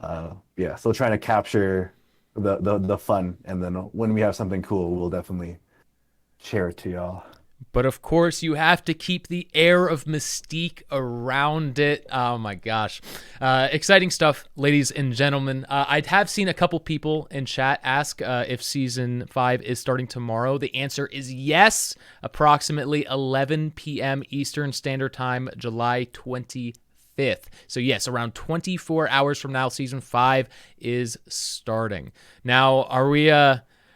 Yeah, still trying to capture the fun, and then when we have something cool, we'll definitely share it to y'all. But of course, you have to keep the air of mystique around it. Oh my gosh. Exciting stuff, ladies and gentlemen. I have seen a couple people in chat ask if Season 5 is starting tomorrow. The answer is yes, approximately 11 p.m. Eastern Standard Time, July 25th. So yes, around 24 hours from now, Season 5 is starting. Now, are we...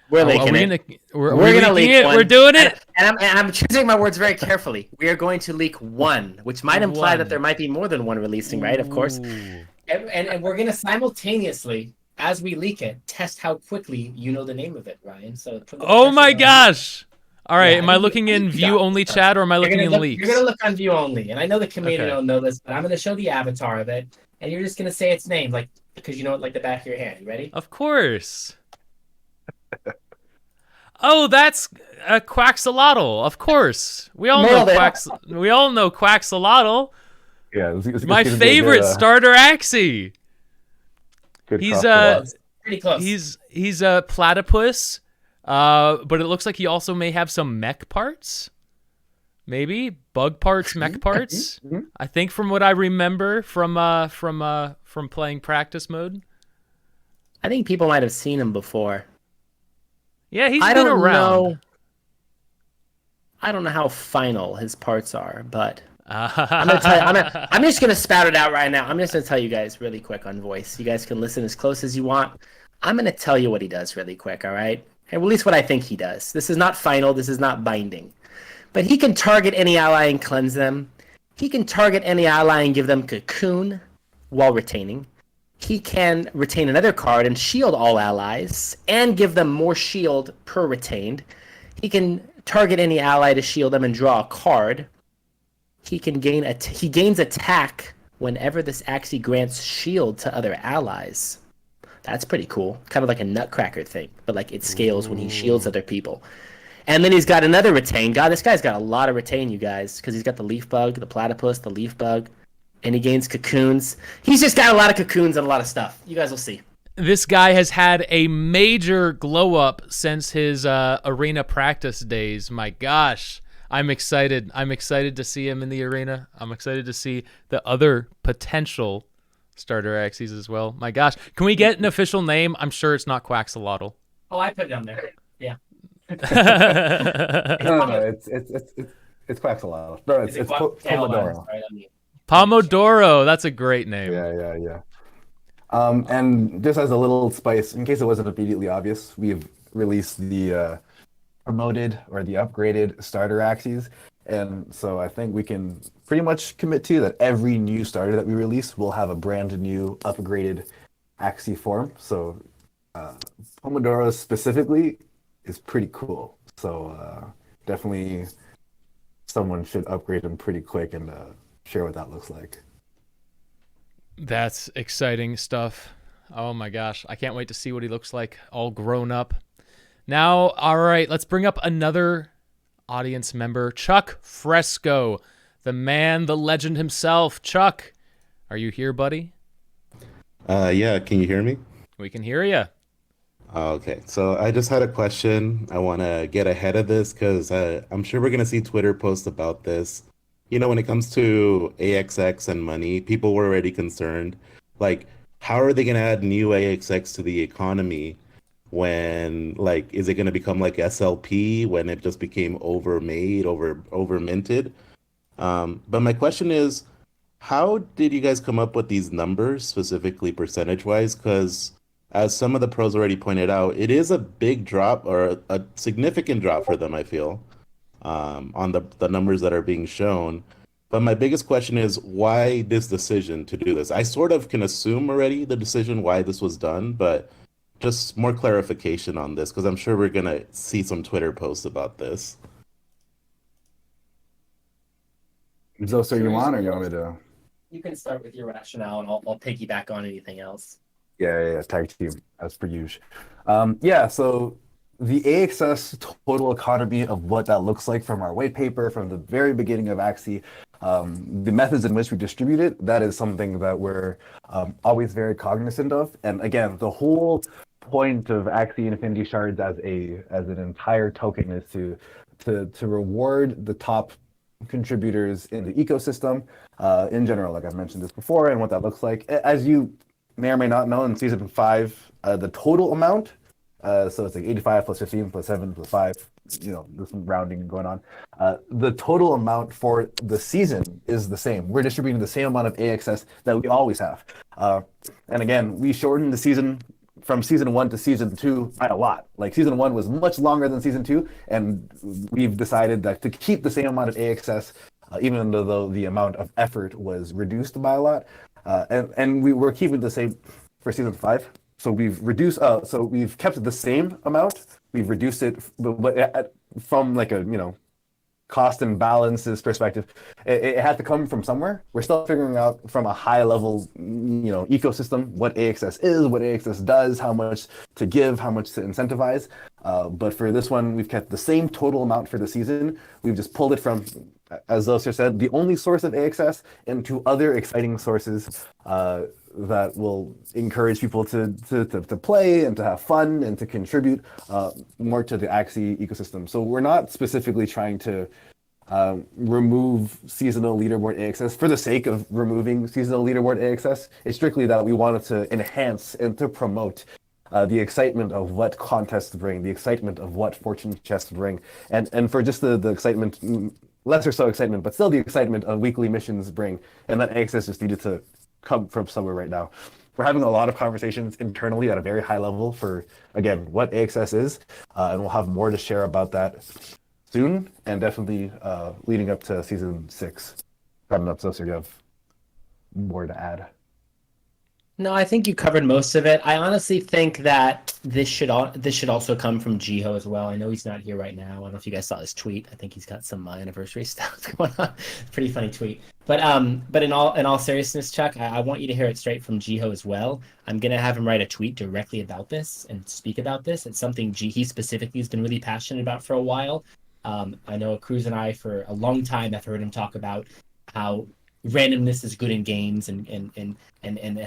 We're leaking it. We're gonna leak it. We're doing it. And I'm choosing my words very carefully. We are going to leak one, which might imply that there might be more than one releasing, right? Of course. And we're gonna simultaneously, as we leak it, test how quickly you know the name of it, Ryan. So. Oh my gosh! All right, am I looking in view only chat or am I looking in leaks? You're gonna look on view only, and I know the community don't know this, but I'm gonna show the avatar of it, and you're just gonna say its name, like because you know it like the back of your hand. You ready? Of course. Oh, that's Quaxolotl. Of course, we all know Quaxolotl. Yeah, my favorite starter Axie. He's pretty close. He's a platypus, but it looks like he also may have some mech parts. Maybe bug parts, mech parts. I think from what I remember from playing practice mode. I think people might have seen him before. Yeah, he's been around. I don't know how final his parts are, but I'm gonna tell you. I'm just gonna spout it out right now. I'm just gonna tell you guys really quick on voice. You guys can listen as close as you want. I'm gonna tell you what he does really quick. All right, and at least what I think he does. This is not final. This is not binding. But he can target any ally and cleanse them. He can target any ally and give them cocoon while retaining. He can retain another card and shield all allies and give them more shield per retained. He can target any ally to shield them and draw a card. He gains attack whenever this Axie grants shield to other allies. That's pretty cool. Kind of like a Nutcracker thing, but like it scales when he shields other people. And then he's got another retain. God, this guy's got a lot of retain, you guys, because he's got the leaf bug, the platypus, the leaf bug, and he gains cocoons. He's just got a lot of cocoons and a lot of stuff. You guys will see. This guy has had a major glow up since his arena practice days. My gosh, I'm excited. I'm excited to see him in the arena. I'm excited to see the other potential starter Axies as well. My gosh, can we get an official name? I'm sure it's not Quaxolotl. Oh, I put it on there. Yeah. No, it's Quaxolotl. No, it's Pomodoro. Pomodoro. That's a great name. Yeah. And just as a little spice, in case it wasn't immediately obvious, we've released the promoted or the upgraded starter Axies. And so I think we can pretty much commit to that every new starter that we release will have a brand new upgraded Axie form. So Pomodoro specifically is pretty cool. So definitely someone should upgrade him pretty quick and share what that looks like. That's exciting stuff. Oh my gosh. I can't wait to see what he looks like all grown up. Now, all right, let's bring up another audience member, Chuck Fresco, the man, the legend himself. Chuck, are you here, buddy? Yeah, can you hear me? We can hear you. Okay, so I just had a question. I want to get ahead of this because I'm sure we're going to see Twitter posts about this. You know, when it comes to AXX and money, people were already concerned. Like, how are they going to add new AXX to the economy when, like, is it going to become like SLP when it just became over minted? But my question is, how did you guys come up with these numbers, specifically percentage-wise? Because as some of the pros already pointed out, it is a big drop or a significant drop for them, I feel, on the numbers that are being shown. But my biggest question is, why this decision to do this? I sort of can assume already the decision why this was done, but just more clarification on this, because I'm sure we're going to see some Twitter posts about this. Zoser, you want, or you want me to? You can start with your rationale, and I'll piggyback on anything else. Yeah, tag team, as per usual. So the AXS total economy of what that looks like from our white paper, from the very beginning of Axie, the methods in which we distribute it, that is something that we're always very cognizant of. And again, the whole point of Axie Infinity Shards as an entire token is to reward the top contributors in the ecosystem in general, like I've mentioned this before, and what that looks like. As you may or may not know, in season 5, the total amount, so it's like 85 plus 15 plus 7 plus 5, there's some rounding going on. The total amount for the season is the same. We're distributing the same amount of AXS that we always have. And again, we shortened the season from season 1 to season 2 by a lot. Like season 1 was much longer than season 2, and we've decided that to keep the same amount of AXS, even though the amount of effort was reduced by a lot. And we're keeping the same for season 5. So we've reduced. So we've kept the same amount. We've reduced it, but from like a cost and balances perspective, it had to come from somewhere. We're still figuring out from a high level, ecosystem what AXS is, what AXS does, how much to give, how much to incentivize. But for this one, we've kept the same total amount for the season. We've just pulled it from, as Zoser said, the only source of AXS into other exciting sources that will encourage people to play and to have fun and to contribute more to the Axie ecosystem. So we're not specifically trying to remove seasonal leaderboard AXS for the sake of removing seasonal leaderboard AXS. It's strictly that we wanted to enhance and to promote the excitement of what contests bring, the excitement of what fortune chests bring, and for just the excitement, lesser so excitement, but still the excitement of weekly missions bring, and that AXS just needed to come from somewhere right now. We're having a lot of conversations internally at a very high level for, again, what AXS is, and we'll have more to share about that soon, and definitely leading up to season 6. Coming up, so you have more to add. No, I think you covered most of it. I honestly think that this should also come from Jiho as well. I know he's not here right now. I don't know if you guys saw his tweet. I think he's got some anniversary stuff going on. Pretty funny tweet. But in all seriousness, Chuck, I want you to hear it straight from Jiho as well. I'm gonna have him write a tweet directly about this and speak about this. It's something he specifically has been really passionate about for a while. I know Cruz and I for a long time have heard him talk about how randomness is good in games and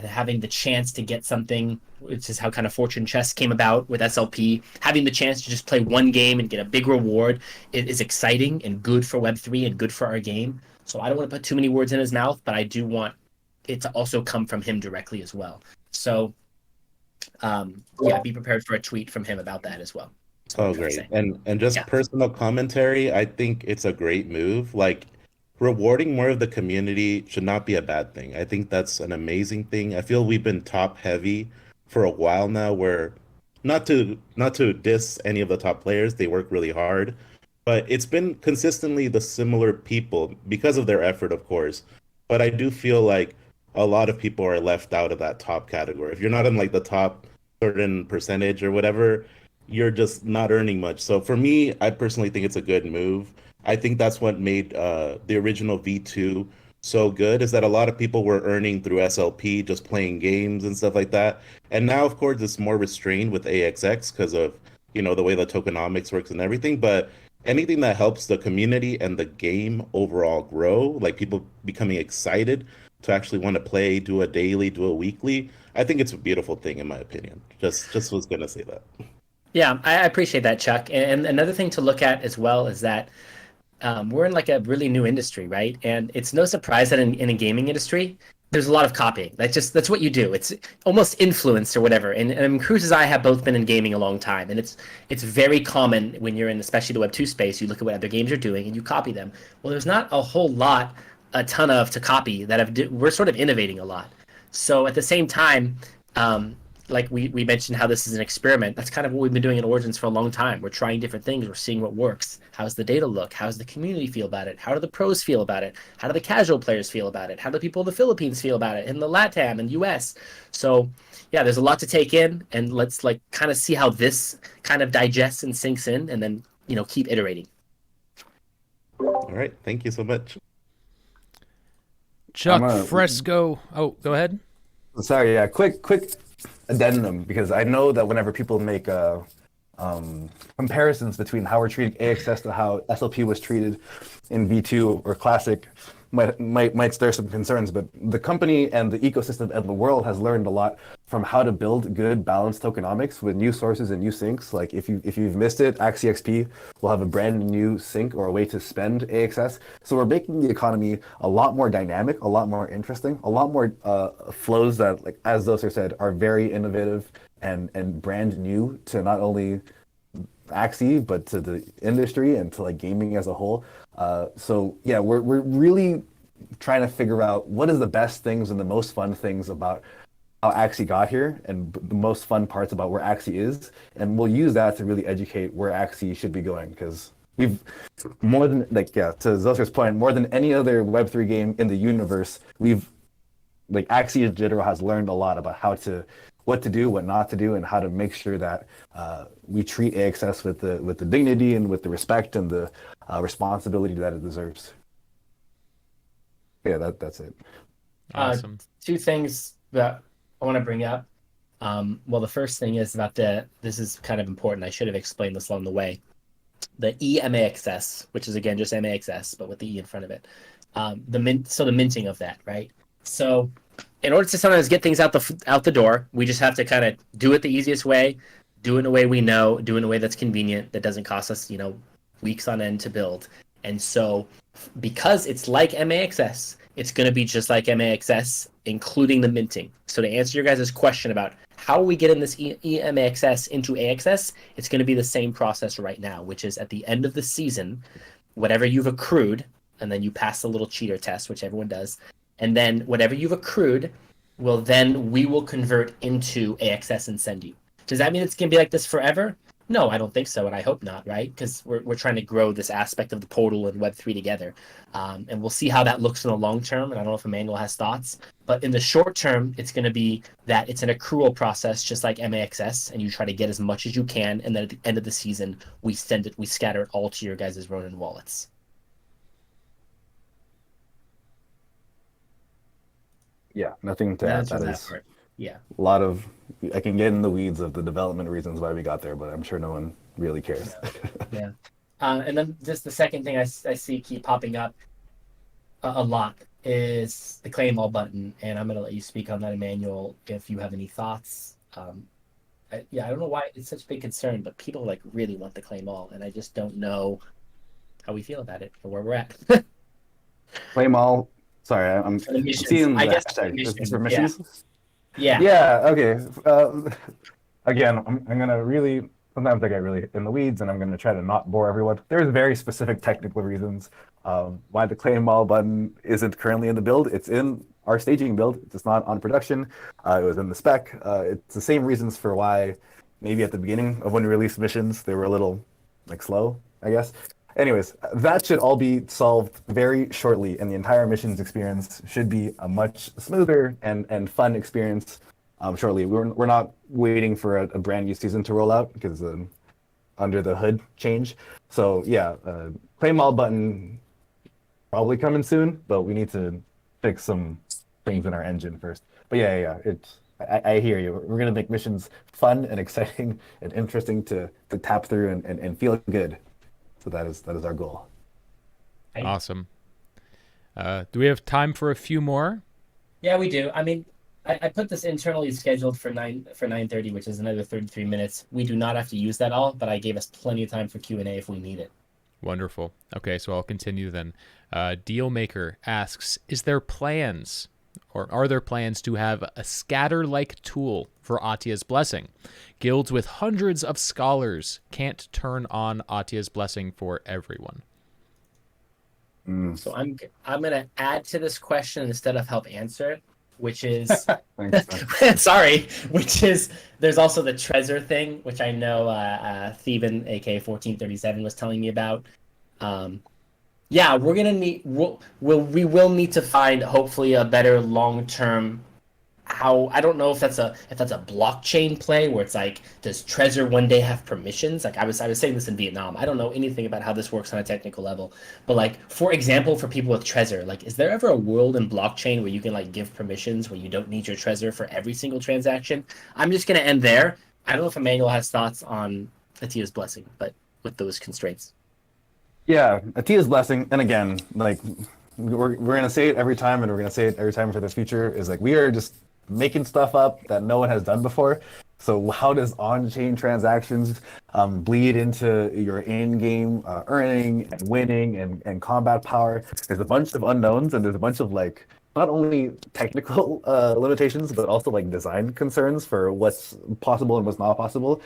having the chance to get something, which is how kind of Fortune Chess came about with SLP. Having the chance to just play one game and get a big reward is exciting and good for Web3 and good for our game. So I don't want to put too many words in his mouth, but I do want it to also come from him directly as well. So be prepared for a tweet from him about that as well. Oh, great. And just personal commentary, I think it's a great move. Like, rewarding more of the community should not be a bad thing. I think that's an amazing thing. I feel we've been top heavy for a while now, where not to diss any of the top players, they work really hard, but it's been consistently the similar people because of their effort, of course. But I do feel like a lot of people are left out of that top category. If you're not in like the top certain percentage or whatever, you're just not earning much. So for me, I personally think it's a good move. I think that's what made the original V2 so good, is that a lot of people were earning through SLP, just playing games and stuff like that. And now, of course, it's more restrained with AXX because of, the way the tokenomics works and everything. But anything that helps the community and the game overall grow, like people becoming excited to actually want to play, do a daily, do a weekly, I think it's a beautiful thing, in my opinion. Just was going to say that. Yeah, I appreciate that, Chuck. And another thing to look at as well is that we're in like a really new industry, right? And it's no surprise that in a gaming industry, there's a lot of copying. That's what you do. It's almost influence or whatever. And Cruz and I have both been in gaming a long time, and it's very common when you're in, especially the Web2 space, you look at what other games are doing and you copy them. Well, there's not a ton of to copy that we're sort of innovating a lot. So at the same time, like we mentioned how this is an experiment. That's kind of what we've been doing in Origins for a long time. We're trying different things. We're seeing what works. How's the data look? How's the community feel about it? How do the pros feel about it? How do the casual players feel about it? How do the people in the Philippines feel about it? In the LATAM and US? So yeah, there's a lot to take in, and let's like kind of see how this kind of digests and sinks in, and then keep iterating. All right, thank you so much. Chuck Fresco. Oh, go ahead. Sorry, yeah, quick addendum, because I know that whenever people make comparisons between how we're treating AXS to how SLP was treated in V2 or Classic, might stir some concerns, but the company and the ecosystem and the world has learned a lot from how to build good balanced tokenomics with new sources and new sinks. Like if you've missed it, Axi XP will have a brand new sink or a way to spend AXS. So we're making the economy a lot more dynamic, a lot more interesting, a lot more flows that, like as Zoser said, are very innovative and brand new to not only Axie but to the industry and to like gaming as a whole. So yeah, we're really trying to figure out what is the best things and the most fun things about how Axie got here, and the most fun parts about where Axie is, and we'll use that to really educate where Axie should be going, because we've more than to Zoser's point, more than any other Web3 game in the universe, Axie in general has learned a lot about what to do, what not to do, and how to make sure that we treat AXS with the dignity and with the respect and the responsibility that it deserves. Yeah, that's it. Awesome. Two things that I want to bring up. Well, the first thing is about this is kind of important. I should have explained this along the way. The EMAXS, which is again just MAXS, but with the E in front of it. The minting of that, right? So in order to sometimes get things out the door, we just have to kind of do it the easiest way, do it in a way we know, do it in a way that's convenient, that doesn't cost us, weeks on end to build. And so because it's like MAXS, it's going to be just like MAXS, including the minting. So to answer your guys' question about how we get in this EMAXS into AXS, it's going to be the same process right now, which is at the end of the season, whatever you've accrued, and then you pass the little cheater test, which everyone does, and then whatever you've accrued, we will convert into AXS and send you. Does that mean it's going to be like this forever? No, I don't think so, and I hope not, right? Because we're trying to grow this aspect of the portal and Web3 together, and we'll see how that looks in the long term. And I don't know if Emmanuel has thoughts, but in the short term, it's going to be that it's an accrual process, just like MAXS, and you try to get as much as you can, and then at the end of the season, we scatter it all to your guys' Ronin wallets. Yeah, nothing to That add. answers That that is part. Yeah. a lot of. I can get in the weeds of the development reasons why we got there, but I'm sure no one really cares. Yeah. And then just the second thing I see keep popping up a lot is the claim all button, and I'm going to let you speak on that, Emmanuel, if you have any thoughts. I don't know why it's such a big concern, but people like really want the claim all, and I just don't know how we feel about it or where we're at. Claim all. Sorry, I'm For the missions, seeing the I guess for hashtag. Is this for missions, missions? yeah. Yeah. Okay. Again, I'm gonna really. Sometimes I get really in the weeds, and I'm gonna try to not bore everyone. There's very specific technical reasons why the claim all button isn't currently in the build. It's in our staging build. It's just not on production. It was in the spec. It's the same reasons for why maybe at the beginning of when we released missions, they were a little like slow, I guess. Anyways, that should all be solved very shortly, and the entire missions experience should be a much smoother and fun experience shortly. We're not waiting for a brand new season to roll out because under the hood change. So yeah, claim all button probably coming soon, but we need to fix some things in our engine first. But yeah, it's I hear you. We're gonna make missions fun and exciting and interesting to tap through and feel good. So that is our goal. Awesome. Do we have time for a few more? Yeah, we do. I mean, I put this internally scheduled for 9:30, which is another 33 minutes. We do not have to use that all, but I gave us plenty of time for Q&A if we need it. Wonderful. Okay, so I'll continue then. Dealmaker asks, is there plans or are there plans to have a scatter-like tool for Atia's Blessing? Guilds with hundreds of scholars can't turn on Atia's Blessing for everyone. So I'm gonna add to this question instead of help answer it, which is sorry, which is there's also the treasure thing, which I know Theban, aka 1437, was telling me about. Yeah, we're gonna need we will need to find hopefully a better long-term. How I don't know if that's a blockchain play where it's like, does Trezor one day have permissions? Like I was saying this in Vietnam. I don't know anything about how this works on a technical level, but like for example, for people with Trezor, like is there ever a world in blockchain where you can like give permissions where you don't need your Trezor for every single transaction? I'm just gonna end there. I don't know if Emmanuel has thoughts on Atia's Blessing, but with those constraints. Yeah, Atia's Blessing, and again, like we're gonna say it every time, and we're gonna say it every time for the future. Is like we are just making stuff up that no one has done before. So how does on-chain transactions bleed into your in-game earning and winning and combat power? There's a bunch of unknowns, and there's a bunch of like not only technical limitations, but also like design concerns for what's possible and what's not possible.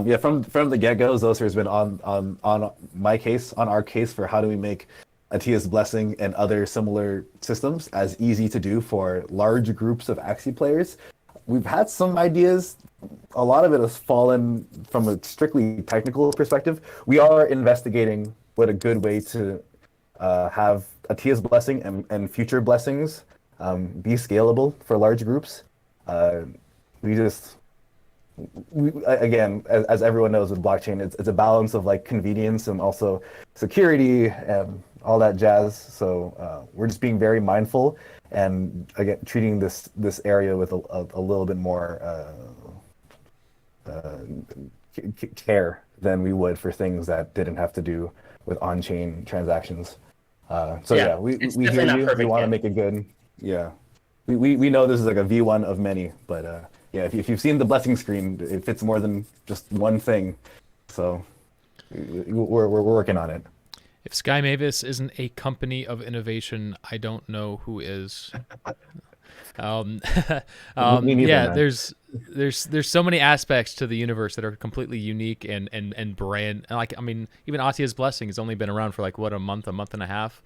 Yeah, from the get-go, Zoser has been on our case for how do we make Atia's Blessing and other similar systems as easy to do for large groups of Axie players. We've had some ideas. A lot of it has fallen from a strictly technical perspective. We are investigating what a good way to have Atia's Blessing and future blessings be scalable for large groups. Again, as everyone knows with blockchain, it's a balance of like convenience and also security and all that jazz. So we're just being very mindful and again treating this area with a little bit more care than we would for things that didn't have to do with on-chain transactions. We hear you. We want to make it good. Yeah, we know this is like a V1 of many, but yeah, if you've seen the blessing screen, it fits more than just one thing. So we're working on it. If Sky Mavis isn't a company of innovation, I don't know who is. Yeah, there's so many aspects to the universe that are completely unique and brand. Like I mean, even Atia's Blessing has only been around for like what a month and a half,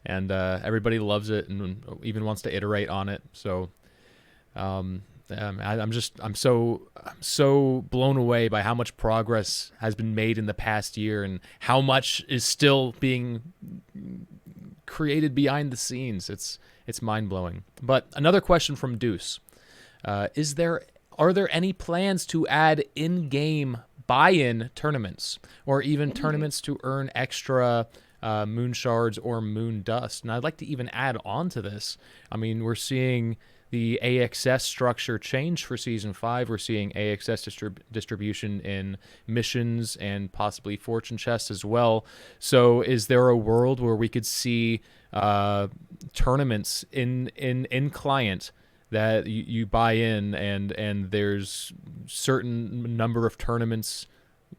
and everybody loves it and even wants to iterate on it. So I'm so blown away by how much progress has been made in the past year and how much is still being created behind the scenes. It's mind blowing. But another question from Deuce: are there any plans to add in-game buy-in tournaments or even tournaments to earn extra moon shards or moon dust? And I'd like to even add on to this. I mean, we're seeing the AXS structure change for Season 5. We're seeing AXS distribution in missions and possibly fortune chests as well. So is there a world where we could see tournaments in client that you buy in and there's certain number of tournaments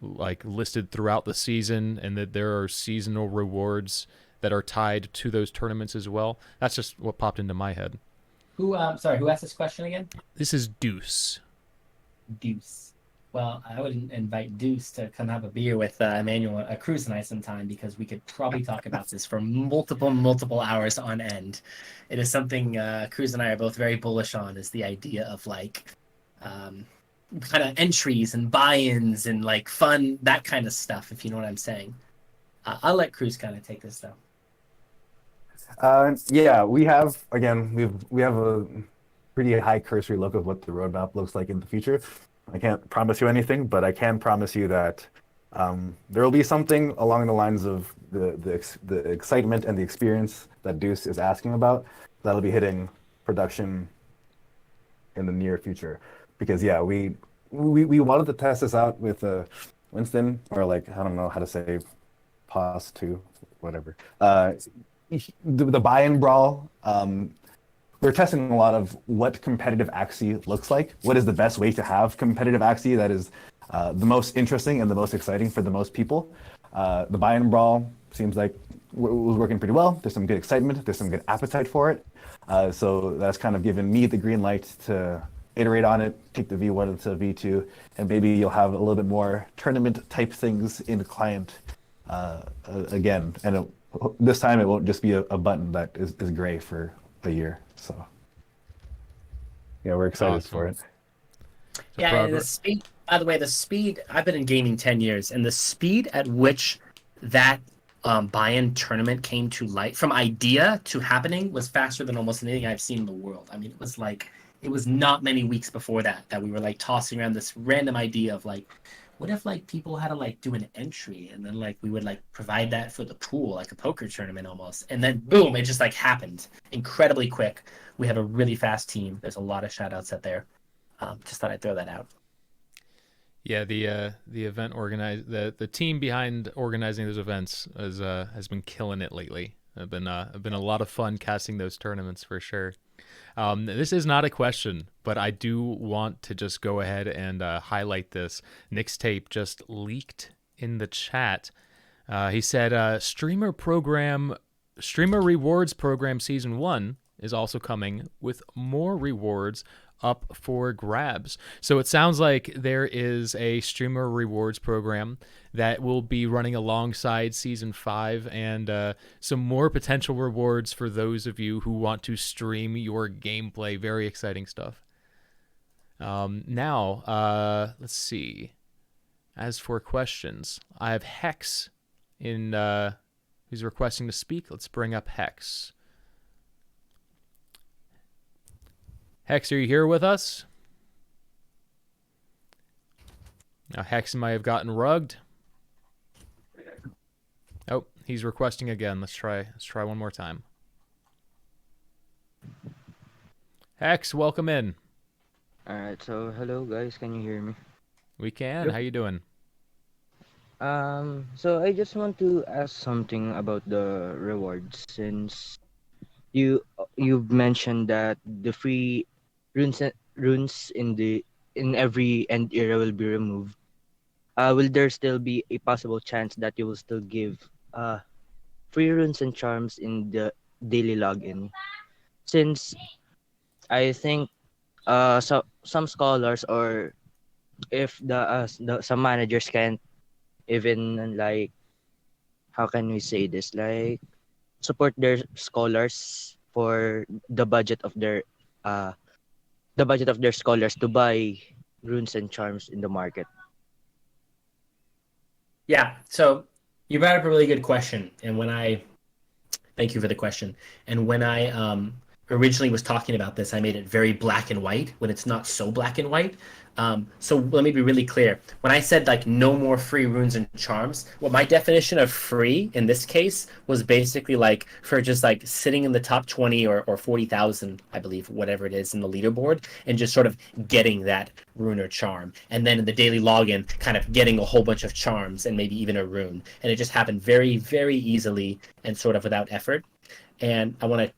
like listed throughout the season and that there are seasonal rewards that are tied to those tournaments as well? That's just what popped into my head. Who asked this question again? This is Deuce. Deuce. Well, I would invite Deuce to come have a beer with Emmanuel, Cruz, and I sometime, because we could probably talk about this for multiple hours on end. It is something Cruz and I are both very bullish on, is the idea of like kind of entries and buy-ins and like fun, that kind of stuff, if you know what I'm saying. I'll let Cruz kind of take this though. Yeah, we have a pretty high cursory look of what the roadmap looks like in the future. I can't promise you anything, but I can promise you that there will be something along the lines of the excitement and the experience that Deuce is asking about that'll be hitting production in the near future. Because yeah, we wanted to test this out with Winston, or like, I don't know how to say, pause to whatever. The buy-in brawl. We're testing a lot of what competitive Axie looks like. What is the best way to have competitive Axie that is the most interesting and the most exciting for the most people? The buy-in brawl seems like was working pretty well. There's some good excitement. There's some good appetite for it. So that's kind of given me the green light to iterate on it, take the V1 to V2, and maybe you'll have a little bit more tournament-type things in the client again. And this time it won't just be a button that is gray for a year. So yeah, we're excited for it. Yeah, and the speed, by the way, I've been in gaming 10 years, and the speed at which that buy-in tournament came to light, from idea to happening, was faster than almost anything I've seen in the world. I mean, it was not many weeks before that we were like tossing around this random idea of like, what if like people had to like do an entry and then like we would like provide that for the pool, like a poker tournament almost, and then boom, it just like happened incredibly quick. We have a really fast team. There's a lot of shout outs out there. Just thought I'd throw that out. Yeah, the event the team behind organizing those events has been killing it lately. Have been a lot of fun casting those tournaments for sure. This is not a question, but I do want to just go ahead and highlight this. Nick's tape just leaked in the chat. He said streamer rewards program season 1 is also coming with more rewards up for grabs. So it sounds like there is a streamer rewards program that will be running alongside season 5, and some more potential rewards for those of you who want to stream your gameplay. Very exciting stuff. Now, let's see. As for questions, I have Hex in who's requesting to speak. Let's bring up Hex. Hex, are you here with us? Now, Hex might have gotten rugged. Oh, he's requesting again. Let's try one more time. Hex, welcome in. All right, so hello guys, can you hear me? We can. Yep. How you doing? So I just want to ask something about the rewards, since you've mentioned that the free runes in every end era will be removed. Will there still be a possible chance that you will still give free runes and charms in the daily login? Since I think some scholars, or if some managers can't even, like, how can we say this, like, support their scholars for the budget of their the budget of their scholars to buy runes and charms in the market? Yeah, so you brought up a really good question, and thank you for the question. And when I originally was talking about this, I made it very black and white when it's not so black and white. So let me be really clear. When I said like no more free runes and charms, well, my definition of free in this case was basically like for just like sitting in the top 20 or 40,000, I believe, whatever it is in the leaderboard, and just sort of getting that rune or charm. And then in the daily login, kind of getting a whole bunch of charms and maybe even a rune. And it just happened very, very easily and sort of without effort. And I want to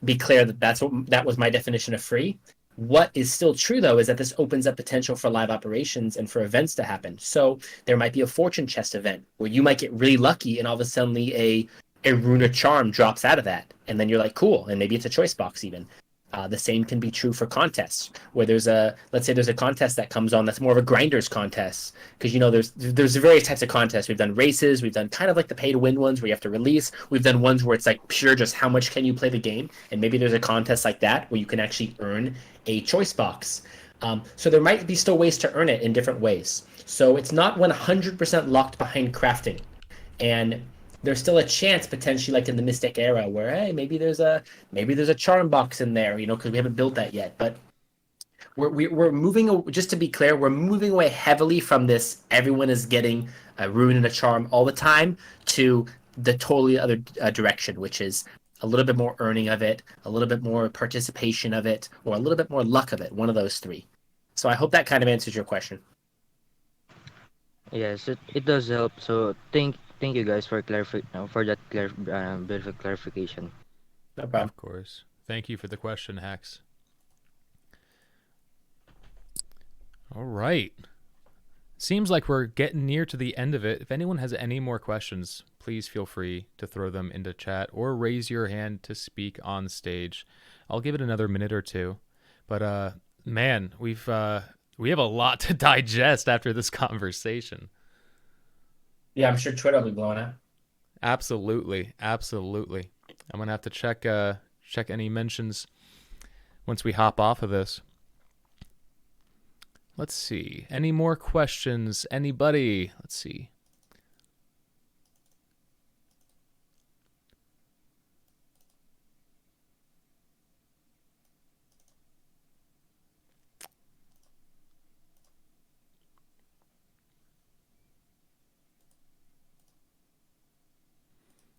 be clear that that was my definition of free. What is still true though is that this opens up potential for live operations and for events to happen. So there might be a fortune chest event where you might get really lucky and all of a sudden a rune or charm drops out of that, and then you're like, cool, and maybe it's a choice box even. The same can be true for contests, where let's say there's a contest that comes on that's more of a grinders contest, because there's various types of contests. We've done races, we've done kind of like the pay to win ones where you have to release. We've done ones where it's like pure just how much can you play the game, and maybe there's a contest like that where you can actually earn a choice box. So there might be still ways to earn it in different ways. So it's not 100% locked behind crafting, and there's still a chance potentially like in the Mystic era where hey maybe there's a charm box in there, because we haven't built that yet. But we're moving, just to be clear, we're moving away heavily from this everyone is getting a rune and a charm all the time to the totally other direction, which is a little bit more earning of it, a little bit more participation of it, or a little bit more luck of it, one of those three. So I hope that kind of answers your question. Yes, it does help. So thank you guys for bit of clarification. No problem. Of course. Thank you for the question, Hax. All right. Seems like we're getting near to the end of it. If anyone has any more questions, please feel free to throw them into chat or raise your hand to speak on stage. I'll give it another minute or two. But man, we have a lot to digest after this conversation. Yeah, I'm sure Twitter will be blowing up. Absolutely. I'm gonna have to check any mentions once we hop off of this. Let's see. Any more questions? Anybody? Let's see.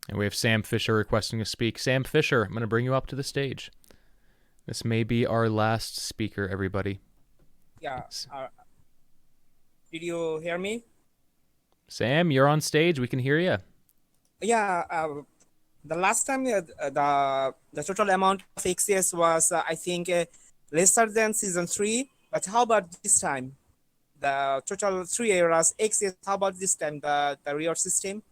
And we have Sam Fisher requesting to speak. Sam Fisher, I'm going to bring you up to the stage. This may be our last speaker, everybody. Yeah. Did you hear me? Sam, you're on stage. We can hear you. Yeah. The last time the total amount of XCS was I think lesser than season 3. But how about this time? The total 3 eras XCS. How about this time? The reward system.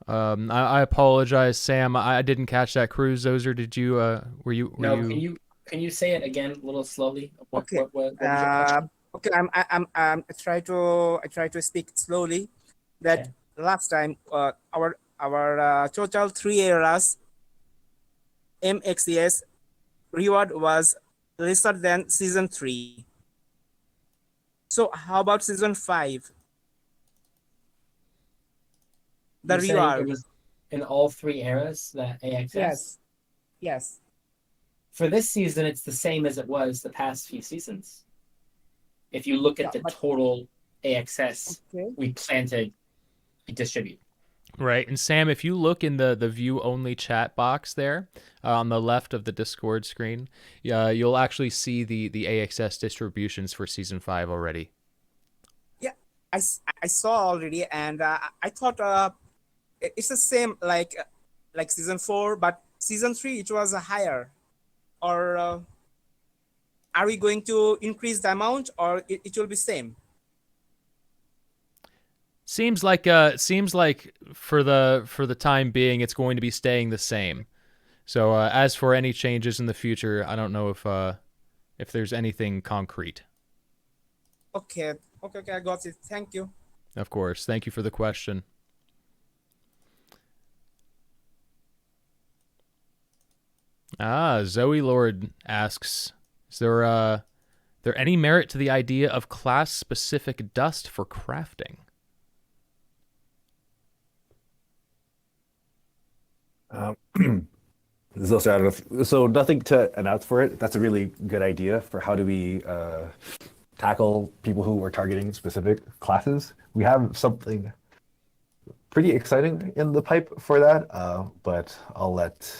I apologize, Sam. I didn't catch that. Cruz Zoser, did you? Were you? Can you say it again a little slowly? Okay. What was your question? Okay. I try to speak slowly. That last time our total 3 eras MXES reward was lesser than season 3. So how about season 5? The You're reward. saying it was in all 3 eras, the AXS? Yes. For this season, it's the same as it was the past few seasons. If you look at the total AXS, we plan to distribute. Right. And Sam, if you look in the view only chat box there on the left of the Discord screen, you'll actually see the AXS distributions for season 5 already. Yeah, I saw already, and I thought it's the same like season 4, but season 3 it was higher. Or are we going to increase the amount, or it will be same? Seems like for the time being, it's going to be staying the same. So as for any changes in the future, I don't know if there's anything concrete. Okay, I got it. Thank you. Of course. Thank you for the question. Zoe Lord asks, is there any merit to the idea of class-specific dust for crafting? So nothing to announce for it. That's a really good idea for how do we tackle people who are targeting specific classes. We have something pretty exciting in the pipe for that, but I'll let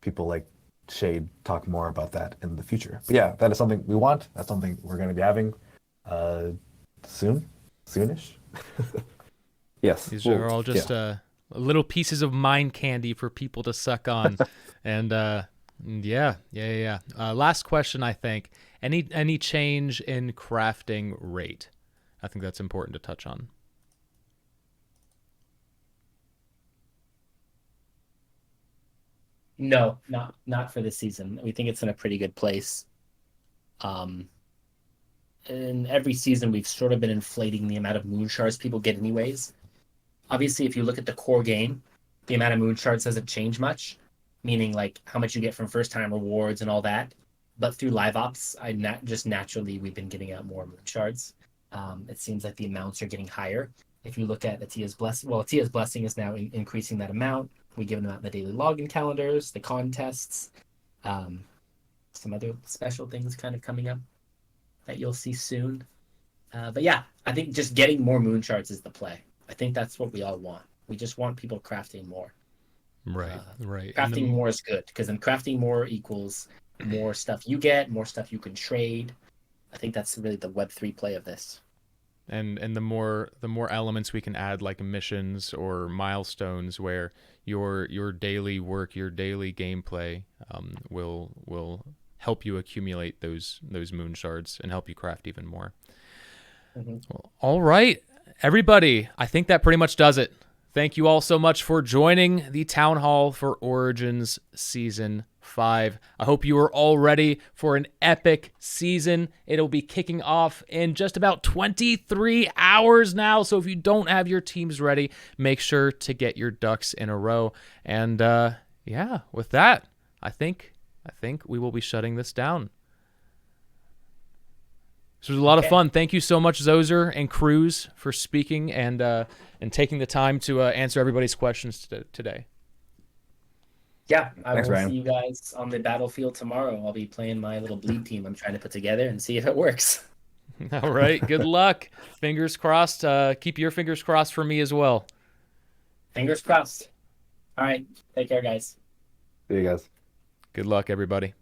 people like Shade talk more about that in the future. But yeah, that is something we want. That's something we're going to be having soonish. Yes. These are all just little pieces of mind candy for people to suck on. And yeah. Last question, I think. Any change in crafting rate? I think that's important to touch on. No, not for this season. We think it's in a pretty good place. In every season, we've sort of been inflating the amount of moon shards people get anyways. Obviously, if you look at the core game, the amount of moon shards doesn't change much, meaning like how much you get from first-time rewards and all that. But through live ops, just naturally, we've been getting out more moon shards. It seems like the amounts are getting higher. If you look at Atia's Blessing, well, Atia's Blessing is now increasing that amount. We give them out in the daily login calendars, the contests, some other special things kind of coming up that you'll see soon. But yeah, I think just getting more moon shards is the play. I think that's what we all want. We just want people crafting more. Right. Crafting more is good because then crafting more equals more stuff you get, more stuff you can trade. I think that's really the Web3 play of this. And the more elements we can add, like missions or milestones, where your daily work, your daily gameplay will help you accumulate those moon shards and help you craft even more. Mm-hmm. Well, all right, everybody. I think that pretty much does it. Thank you all so much for joining the Town Hall for Origins Season 5. I hope you are all ready for an epic season. It'll be kicking off in just about 23 hours now, so if you don't have your teams ready, make sure to get your ducks in a row. And yeah, with that, I think we will be shutting this down. This was a lot of fun. Thank you so much, Zoser and Cruz, for speaking and taking the time to answer everybody's questions today. Yeah, Thanks, will Ryan. see you guys on the battlefield tomorrow. I'll be playing my little bleed team I'm trying to put together and see if it works. All right, good luck. Fingers crossed. Keep your fingers crossed for me as well. Fingers crossed. All right, take care, guys. See you guys. Good luck, everybody.